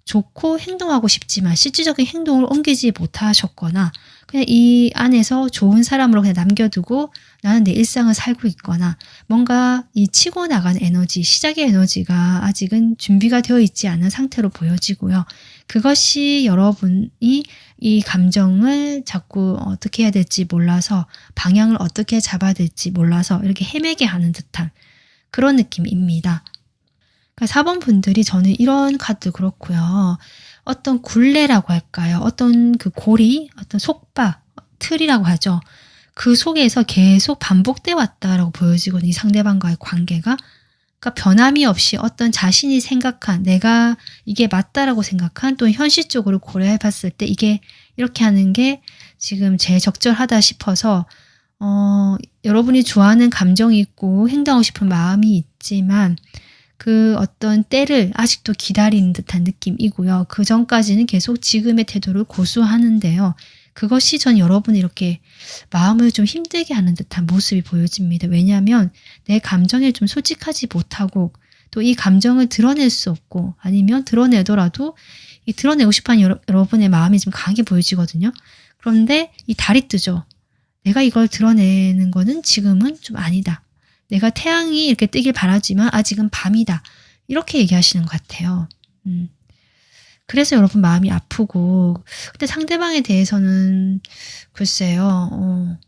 좋고 행동하고 싶지만 실질적인 행동을 옮기지 못하셨거나 그냥 이 안에서 좋은 사람으로 그냥 남겨두고 나는 내 일상을 살고 있거나 뭔가 이 치고 나가는 에너지, 시작의 에너지가 아직은 준비가 되어 있지 않은 상태로 보여지고요. 그것이 여러분이 이 감정을 자꾸 어떻게 해야 될지 몰라서 방향을 어떻게 잡아야 될지 몰라서 이렇게 헤매게 하는 듯한 그런 느낌입니다. 4번 분들이 저는 이런 카드 그렇고요. 어떤 굴레라고 할까요? 어떤 그 고리, 어떤 속박, 틀이라고 하죠. 그 속에서 계속 반복돼 왔다라고 보여지거든요. 이 상대방과의 관계가. 그러니까 변함이 없이 어떤 자신이 생각한 내가 이게 맞다라고 생각한 또 현실적으로 고려해 봤을 때 이게 이렇게 하는 게 지금 제일 적절하다 싶어서 여러분이 좋아하는 감정이 있고 행동하고 싶은 마음이 있지만 그 어떤 때를 아직도 기다리는 듯한 느낌이고요. 그 전까지는 계속 지금의 태도를 고수하는데요. 그것이 전 여러분이 이렇게 마음을 좀 힘들게 하는 듯한 모습이 보여집니다. 왜냐하면 내 감정에 좀 솔직하지 못하고 또 이 감정을 드러낼 수 없고 아니면 드러내더라도 이 드러내고 싶어하는 여러분의 마음이 좀 강하게 보여지거든요. 그런데 이 달이 뜨죠. 내가 이걸 드러내는 거는 지금은 좀 아니다. 내가 태양이 이렇게 뜨길 바라지만 아직은 밤이다. 이렇게 얘기하시는 것 같아요. 그래서 여러분 마음이 아프고, 근데 상대방에 대해서는 글쎄요,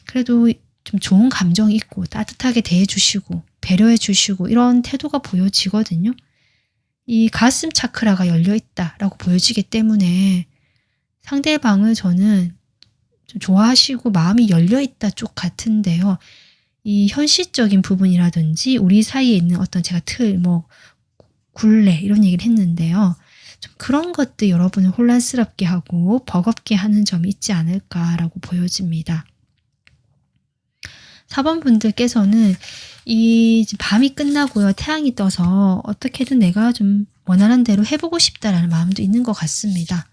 그래도 좀 좋은 감정이 있고 따뜻하게 대해주시고 배려해 주시고 이런 태도가 보여지거든요. 이 가슴 차크라가 열려있다라고 보여지기 때문에 상대방을 저는 좀 좋아하시고 마음이 열려있다 쪽 같은데요. 이 현실적인 부분이라든지 우리 사이에 있는 어떤 제가 굴레 이런 얘기를 했는데요. 좀 그런 것들 여러분을 혼란스럽게 하고 버겁게 하는 점이 있지 않을까라고 보여집니다. 4번 분들께서는 이 밤이 끝나고요. 태양이 떠서 어떻게든 내가 좀 원하는 대로 해보고 싶다라는 마음도 있는 것 같습니다.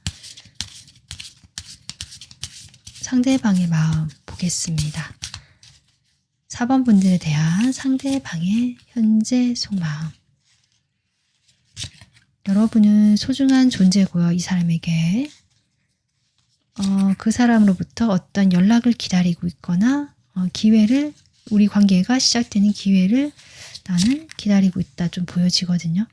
상대방의 마음 보겠습니다. 4번 분들에 대한 상대방의 현재 속마음. 여러분은 소중한 존재고요. 이 사람에게 그 사람으로부터 어떤 연락을 기다리고 있거나 기회를, 우리 관계가 시작되는 기회를 나는 기다리고 있다 좀 보여지거든요.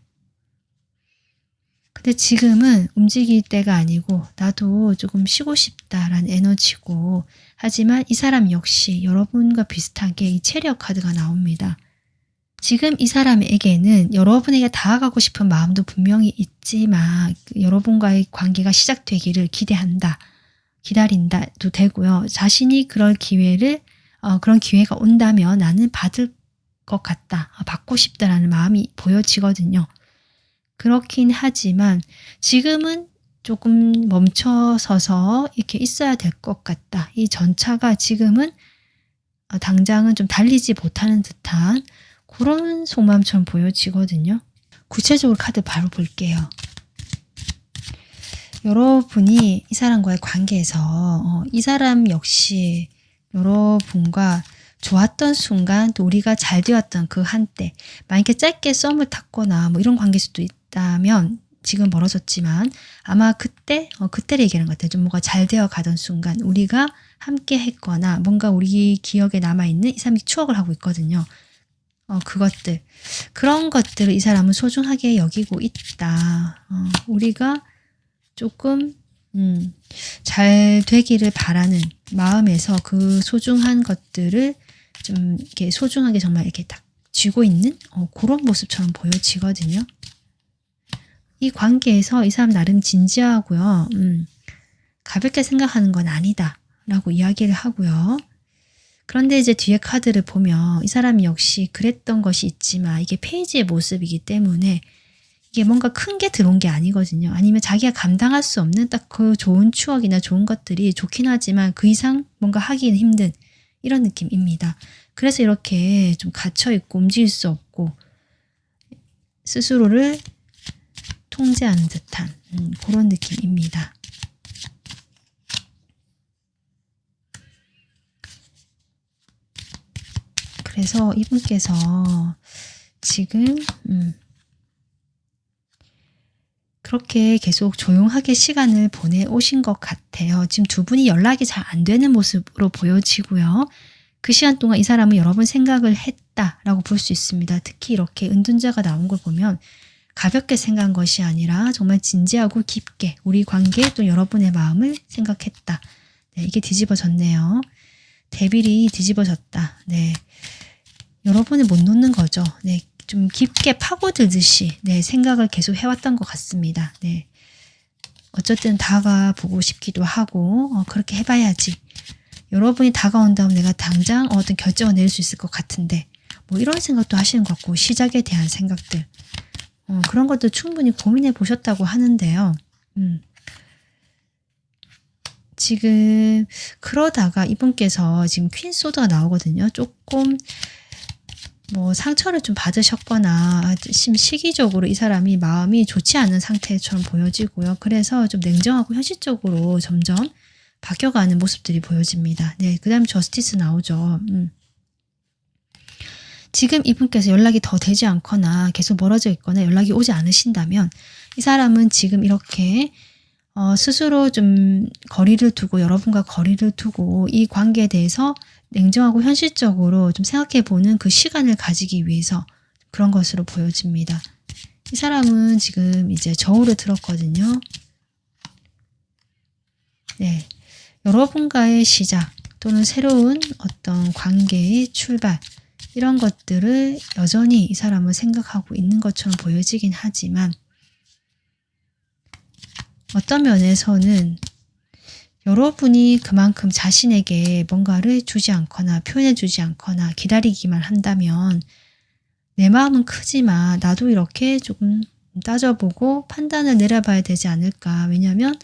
근데 지금은 움직일 때가 아니고 나도 조금 쉬고 싶다라는 에너지고, 하지만 이 사람 역시 여러분과 비슷하게 이 체력 카드가 나옵니다. 지금 이 사람에게는 여러분에게 다가가고 싶은 마음도 분명히 있지만 여러분과의 관계가 시작되기를 기대한다, 기다린다도 되고요. 자신이 그런 기회가 온다면 나는 받을 것 같다, 받고 싶다라는 마음이 보여지거든요. 그렇긴 하지만 지금은 조금 멈춰서서 이렇게 있어야 될 것 같다. 이 전차가 지금은 당장은 좀 달리지 못하는 듯한 그런 속마음처럼 보여지거든요. 구체적으로 카드 바로 볼게요. 여러분이 이 사람과의 관계에서 이 사람 역시 여러분과 좋았던 순간, 또 우리가 잘 되었던 그 한때, 만약에 짧게 썸을 탔거나 뭐 이런 관계일 수도 있다면 지금 멀어졌지만 아마 그때를 얘기하는 것 같아요. 좀 뭔가 잘 되어 가던 순간 우리가 함께 했거나 뭔가 우리 기억에 남아있는 이 사람이 추억을 하고 있거든요. 그런 것들을 이 사람은 소중하게 여기고 있다. 우리가 조금 잘 되기를 바라는 마음에서 그 소중한 것들을 좀 이렇게 소중하게 정말 이렇게 딱 쥐고 있는 그런 모습처럼 보여지거든요. 이 관계에서 이 사람 나름 진지하고요. 가볍게 생각하는 건 아니다 라고 이야기를 하고요. 그런데 이제 뒤에 카드를 보면 이 사람이 역시 그랬던 것이 있지만 이게 페이지의 모습이기 때문에 이게 뭔가 큰 게 들어온 게 아니거든요. 아니면 자기가 감당할 수 없는 딱 그 좋은 추억이나 좋은 것들이 좋긴 하지만 그 이상 뭔가 하기는 힘든 이런 느낌입니다. 그래서 이렇게 좀 갇혀있고 움직일 수 없고 스스로를 통제하는 듯한 그런 느낌입니다. 그래서 이분께서 지금 그렇게 계속 조용하게 시간을 보내오신 것 같아요. 지금 두 분이 연락이 잘 안 되는 모습으로 보여지고요. 그 시간 동안 이 사람은 여러 번 생각을 했다라고 볼 수 있습니다. 특히 이렇게 은둔자가 나온 걸 보면 가볍게 생각한 것이 아니라 정말 진지하고 깊게 우리 관계 또 여러분의 마음을 생각했다. 네, 이게 뒤집어졌네요. 데빌이 뒤집어졌다. 네, 여러분을 못 놓는 거죠. 네, 좀 깊게 파고들듯이 생각을 계속 해왔던 것 같습니다. 네, 어쨌든 다가보고 싶기도 하고 그렇게 해봐야지. 여러분이 다가온다면 내가 당장 어떤 결정을 내릴 수 있을 것 같은데 뭐 이런 생각도 하시는 것 같고, 시작에 대한 생각들 그런 것도 충분히 고민해 보셨다고 하는데요. 지금 그러다가 이분께서 지금 퀸 소드가 나오거든요. 조금 뭐 상처를 좀 받으셨거나 시기적으로 이 사람이 마음이 좋지 않은 상태처럼 보여지고요. 그래서 좀 냉정하고 현실적으로 점점 바뀌어가는 모습들이 보여집니다. 네, 그 다음에 저스티스 나오죠. 지금 이분께서 연락이 더 되지 않거나 계속 멀어져 있거나 연락이 오지 않으신다면 이 사람은 지금 이렇게 스스로 좀 거리를 두고, 여러분과 거리를 두고 이 관계에 대해서 냉정하고 현실적으로 좀 생각해 보는 그 시간을 가지기 위해서 그런 것으로 보여집니다. 이 사람은 지금 이제 저울을 들었거든요. 네. 여러분과의 시작 또는 새로운 어떤 관계의 출발 이런 것들을 여전히 이 사람은 생각하고 있는 것처럼 보여지긴 하지만 어떤 면에서는 여러분이 그만큼 자신에게 뭔가를 주지 않거나 표현해 주지 않거나 기다리기만 한다면 내 마음은 크지만 나도 이렇게 조금 따져보고 판단을 내려봐야 되지 않을까. 왜냐하면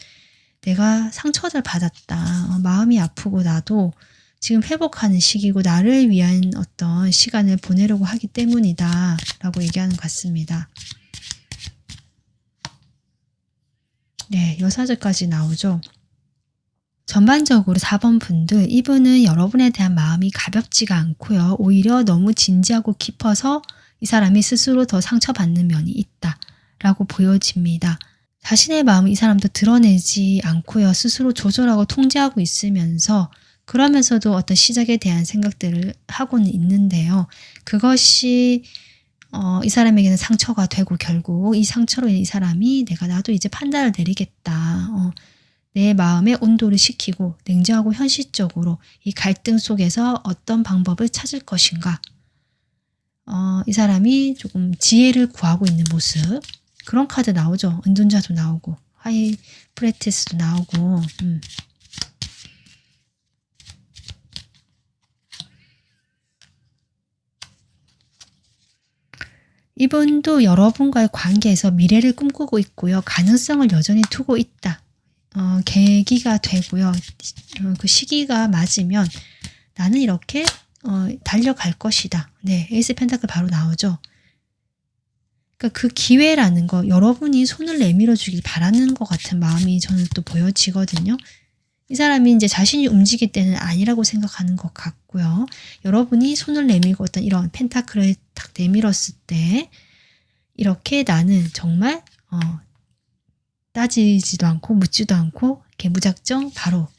내가 상처를 받았다. 마음이 아프고 나도 지금 회복하는 시기고 나를 위한 어떤 시간을 보내려고 하기 때문이다. 라고 얘기하는 것 같습니다. 네, 여사절까지 나오죠. 전반적으로 4번 분들, 이분은 여러분에 대한 마음이 가볍지가 않고요. 오히려 너무 진지하고 깊어서 이 사람이 스스로 더 상처받는 면이 있다. 라고 보여집니다. 자신의 마음을 이 사람도 드러내지 않고요. 스스로 조절하고 통제하고 있으면서 그러면서도 어떤 시작에 대한 생각들을 하고는 있는데요. 그것이 이 사람에게는 상처가 되고 결국 이 상처로 인해 이 사람이 나도 이제 판단을 내리겠다. 내 마음의 온도를 식히고 냉정하고 현실적으로 이 갈등 속에서 어떤 방법을 찾을 것인가. 이 사람이 조금 지혜를 구하고 있는 모습. 그런 카드 나오죠. 은둔자도 나오고 하이 프레티스도 나오고 이분도 여러분과의 관계에서 미래를 꿈꾸고 있고요. 가능성을 여전히 두고 있다. 계기가 되고요. 그 시기가 맞으면 나는 이렇게 달려갈 것이다. 네, 에이스 펜타클 바로 나오죠. 그러니까 그 기회라는 거 여러분이 손을 내밀어 주길 바라는 것 같은 마음이 저는 또 보여지거든요. 이 사람이 이제 자신이 움직일 때는 아니라고 생각하는 것 같고요. 여러분이 손을 내밀고 어떤 이런 펜타클을 탁 내밀었을 때 이렇게 나는 정말 따지지도 않고 묻지도 않고 이렇게 무작정 바로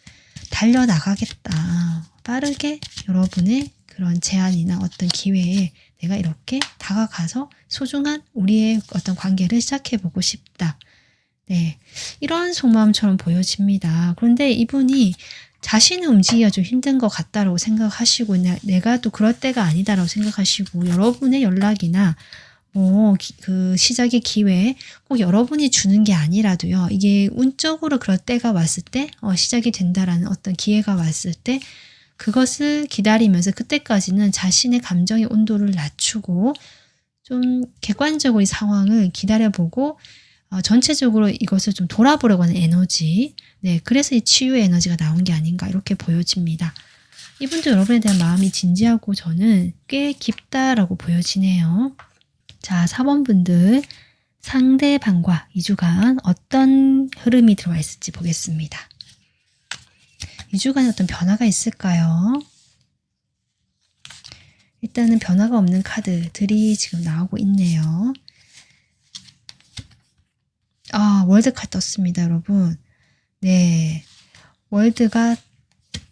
달려나가겠다. 빠르게 여러분의 그런 제안이나 어떤 기회에 내가 이렇게 다가가서 소중한 우리의 어떤 관계를 시작해보고 싶다. 네, 이런 속마음처럼 보여집니다. 그런데 이분이 자신을 움직이기가 좀 힘든 것 같다라고 생각하시고 내가 또 그럴 때가 아니다라고 생각하시고 여러분의 연락이나 그 시작의 기회에 꼭 여러분이 주는 게 아니라도요. 이게 운적으로 그럴 때가 왔을 때 시작이 된다라는 어떤 기회가 왔을 때 그것을 기다리면서 그때까지는 자신의 감정의 온도를 낮추고 좀 객관적으로 이 상황을 기다려보고 전체적으로 이것을 좀 돌아보려고 하는 에너지. 네, 그래서 이 치유의 에너지가 나온 게 아닌가 이렇게 보여집니다. 이분도 여러분에 대한 마음이 진지하고 저는 꽤 깊다라고 보여지네요. 자, 4번 분들 상대방과 2주간 어떤 흐름이 들어와 있을지 보겠습니다. 2주간에 어떤 변화가 있을까요? 일단은 변화가 없는 카드들이 지금 나오고 있네요. 월드 카드 떴습니다, 여러분. 네, 월드가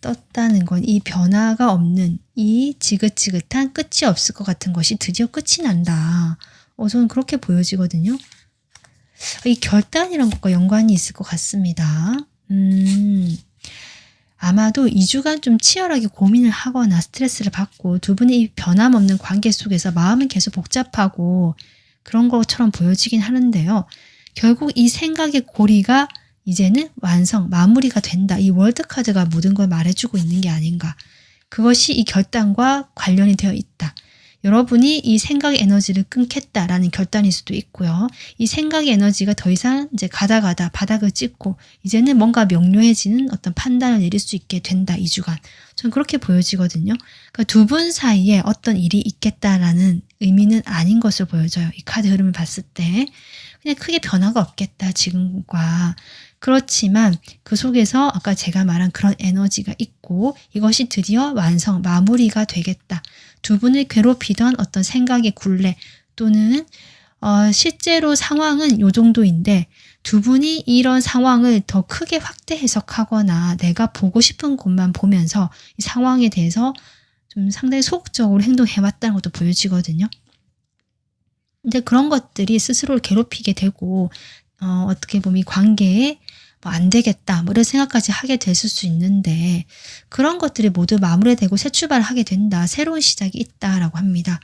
떴다는 건 이 변화가 없는 이 지긋지긋한 끝이 없을 것 같은 것이 드디어 끝이 난다. 저는 그렇게 보여지거든요. 이 결단이란 것과 연관이 있을 것 같습니다. 아마도 2주간 좀 치열하게 고민을 하거나 스트레스를 받고 두 분의 이 변함없는 관계 속에서 마음은 계속 복잡하고 그런 것처럼 보여지긴 하는데요. 결국 이 생각의 고리가 이제는 완성, 마무리가 된다. 이 월드카드가 모든 걸 말해주고 있는 게 아닌가. 그것이 이 결단과 관련이 되어 있다. 여러분이 이 생각의 에너지를 끊겠다라는 결단일 수도 있고요. 이 생각의 에너지가 더 이상 이제 가다 바닥을 찍고 이제는 뭔가 명료해지는 어떤 판단을 내릴 수 있게 된다. 2주간. 저는 그렇게 보여지거든요. 그러니까 두 분 사이에 어떤 일이 있겠다라는 의미는 아닌 것으로 보여져요. 이 카드 흐름을 봤을 때. 그냥 크게 변화가 없겠다. 지금과. 그렇지만 그 속에서 아까 제가 말한 그런 에너지가 있고 이것이 드디어 완성, 마무리가 되겠다. 두 분을 괴롭히던 어떤 생각의 굴레 또는 실제로 상황은 요 정도인데 두 분이 이런 상황을 더 크게 확대 해석하거나 내가 보고 싶은 곳만 보면서 이 상황에 대해서 좀 상당히 소극적으로 행동해왔다는 것도 보여지거든요. 근데 그런 것들이 스스로를 괴롭히게 되고 어떻게 보면 이 관계에 뭐 안 되겠다 뭐 이런 생각까지 하게 됐을 수 있는데 그런 것들이 모두 마무리되고 새 출발을 하게 된다. 새로운 시작이 있다라고 합니다.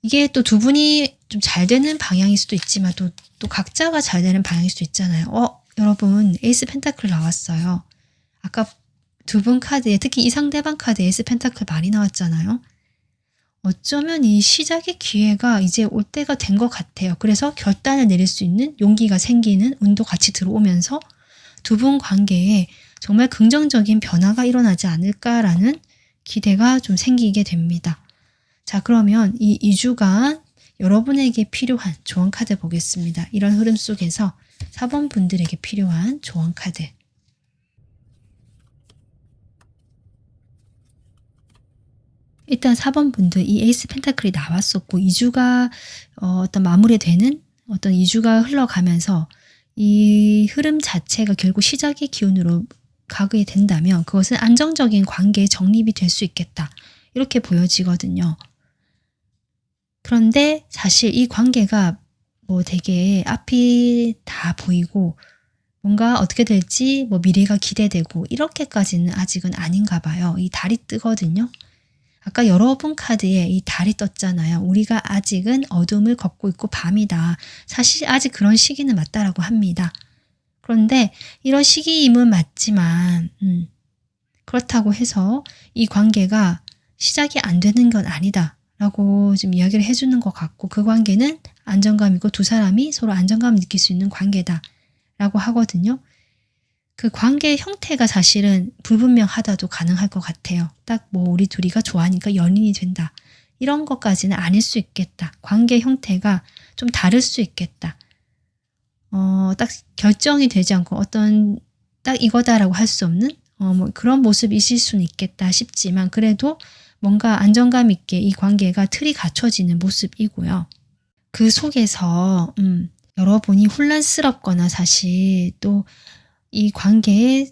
이게 또 두 분이 좀 잘 되는 방향일 수도 있지만 또 각자가 잘 되는 방향일 수도 있잖아요. 여러분 에이스 펜타클 나왔어요. 아까 두 분 카드에 특히 이 상대방 카드에 에이스 펜타클 많이 나왔잖아요. 어쩌면 이 시작의 기회가 이제 올 때가 된 것 같아요. 그래서 결단을 내릴 수 있는 용기가 생기는 운도 같이 들어오면서 두 분 관계에 정말 긍정적인 변화가 일어나지 않을까라는 기대가 좀 생기게 됩니다. 자, 그러면 이 2주간 여러분에게 필요한 조언 카드 보겠습니다. 이런 흐름 속에서 4번 분들에게 필요한 조언 카드. 일단 4번 분들 이 에이스 펜타클이 나왔었고 2주가 어떤 마무리되는 어떤 2주가 흘러가면서 이 흐름 자체가 결국 시작의 기운으로 가게 된다면 그것은 안정적인 관계의 정립이 될 수 있겠다. 이렇게 보여지거든요. 그런데 사실 이 관계가 뭐 되게 앞이 다 보이고 뭔가 어떻게 될지 뭐 미래가 기대되고 이렇게까지는 아직은 아닌가 봐요. 이 달이 뜨거든요. 아까 여러분 카드에 이 달이 떴잖아요. 우리가 아직은 어둠을 걷고 있고 밤이다. 사실 아직 그런 시기는 맞다라고 합니다. 그런데 이런 시기임은 맞지만 그렇다고 해서 이 관계가 시작이 안 되는 건 아니다. 라고 좀 이야기를 해주는 것 같고 그 관계는 안정감이고 두 사람이 서로 안정감을 느낄 수 있는 관계다. 라고 하거든요. 그 관계의 형태가 사실은 불분명하다도 가능할 것 같아요. 딱 뭐 우리 둘이가 좋아하니까 연인이 된다. 이런 것까지는 아닐 수 있겠다. 관계 형태가 좀 다를 수 있겠다. 딱 결정이 되지 않고 어떤 딱 이거다라고 할 수 없는 뭐 그런 모습이실 수는 있겠다 싶지만 그래도 뭔가 안정감 있게 이 관계가 틀이 갖춰지는 모습이고요. 그 속에서 여러분이 혼란스럽거나 사실 또 이 관계에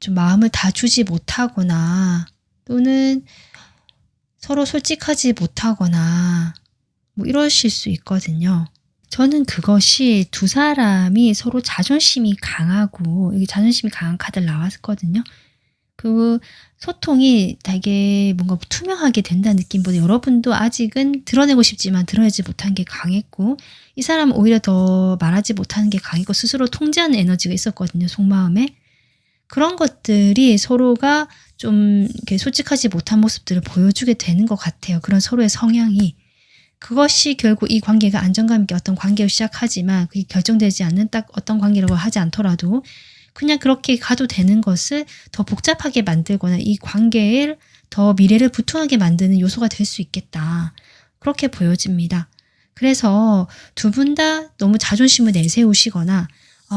좀 마음을 다 주지 못하거나 또는 서로 솔직하지 못하거나 뭐 이러실 수 있거든요. 저는 그것이 두 사람이 서로 자존심이 강하고 여기 자존심이 강한 카드를 나왔거든요. 그 소통이 되게 뭔가 투명하게 된다는 느낌보다 여러분도 아직은 드러내고 싶지만 드러내지 못한 게 강했고 이 사람은 오히려 더 말하지 못하는 게 강했고 스스로 통제하는 에너지가 있었거든요. 속마음에. 그런 것들이 서로가 좀 이렇게 솔직하지 못한 모습들을 보여주게 되는 것 같아요. 그런 서로의 성향이. 그것이 결국 이 관계가 안정감 있게 어떤 관계를 시작하지만 그게 결정되지 않는 딱 어떤 관계라고 하지 않더라도 그냥 그렇게 가도 되는 것을 더 복잡하게 만들거나 이 관계를 더 미래를 부투하게 만드는 요소가 될 수 있겠다. 그렇게 보여집니다. 그래서 두 분 다 너무 자존심을 내세우시거나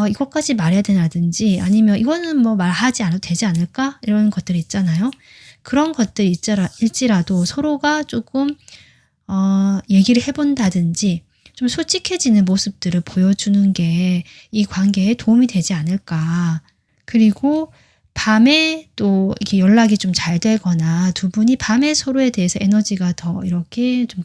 이것까지 말해야 되나든지 아니면 이거는 뭐 말하지 않아도 되지 않을까? 이런 것들 있잖아요. 그런 것들 일지라도 서로가 조금 얘기를 해본다든지 좀 솔직해지는 모습들을 보여주는 게 이 관계에 도움이 되지 않을까. 그리고 밤에 또 이렇게 연락이 좀 잘 되거나 두 분이 밤에 서로에 대해서 에너지가 더 이렇게 좀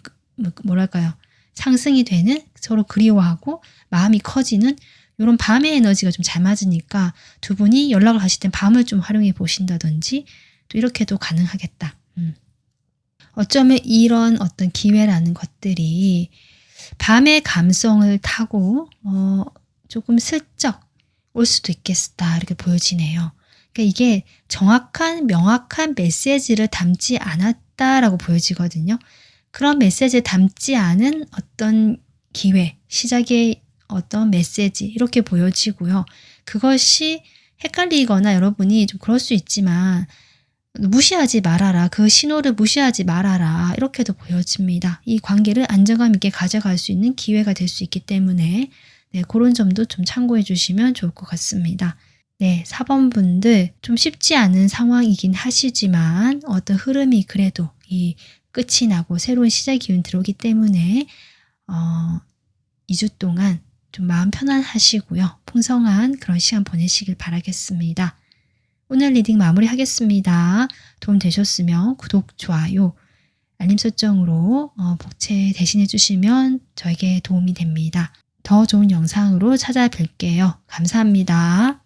뭐랄까요. 상승이 되는 서로 그리워하고 마음이 커지는 이런 밤의 에너지가 좀 잘 맞으니까 두 분이 연락을 하실 땐 밤을 좀 활용해 보신다든지 또 이렇게도 가능하겠다. 어쩌면 이런 어떤 기회라는 것들이 밤의 감성을 타고 조금 슬쩍 올 수도 있겠다 이렇게 보여지네요. 그러니까 이게 정확한 명확한 메시지를 담지 않았다라고 보여지거든요. 그런 메시지를 담지 않은 어떤 기회, 시작의 어떤 메시지 이렇게 보여지고요. 그것이 헷갈리거나 여러분이 좀 그럴 수 있지만 무시하지 말아라. 그 신호를 무시하지 말아라. 이렇게도 보여집니다. 이 관계를 안정감 있게 가져갈 수 있는 기회가 될 수 있기 때문에 그런 점도 좀 참고해 주시면 좋을 것 같습니다. 4번 분들 좀 쉽지 않은 상황이긴 하시지만 어떤 흐름이 그래도 이 끝이 나고 새로운 시작의 기운 들어오기 때문에 2주 동안 좀 마음 편안하시고요. 풍성한 그런 시간 보내시길 바라겠습니다. 오늘 리딩 마무리하겠습니다. 도움 되셨으면 구독, 좋아요, 알림 설정으로 복채 대신해 주시면 저에게 도움이 됩니다. 더 좋은 영상으로 찾아뵐게요. 감사합니다.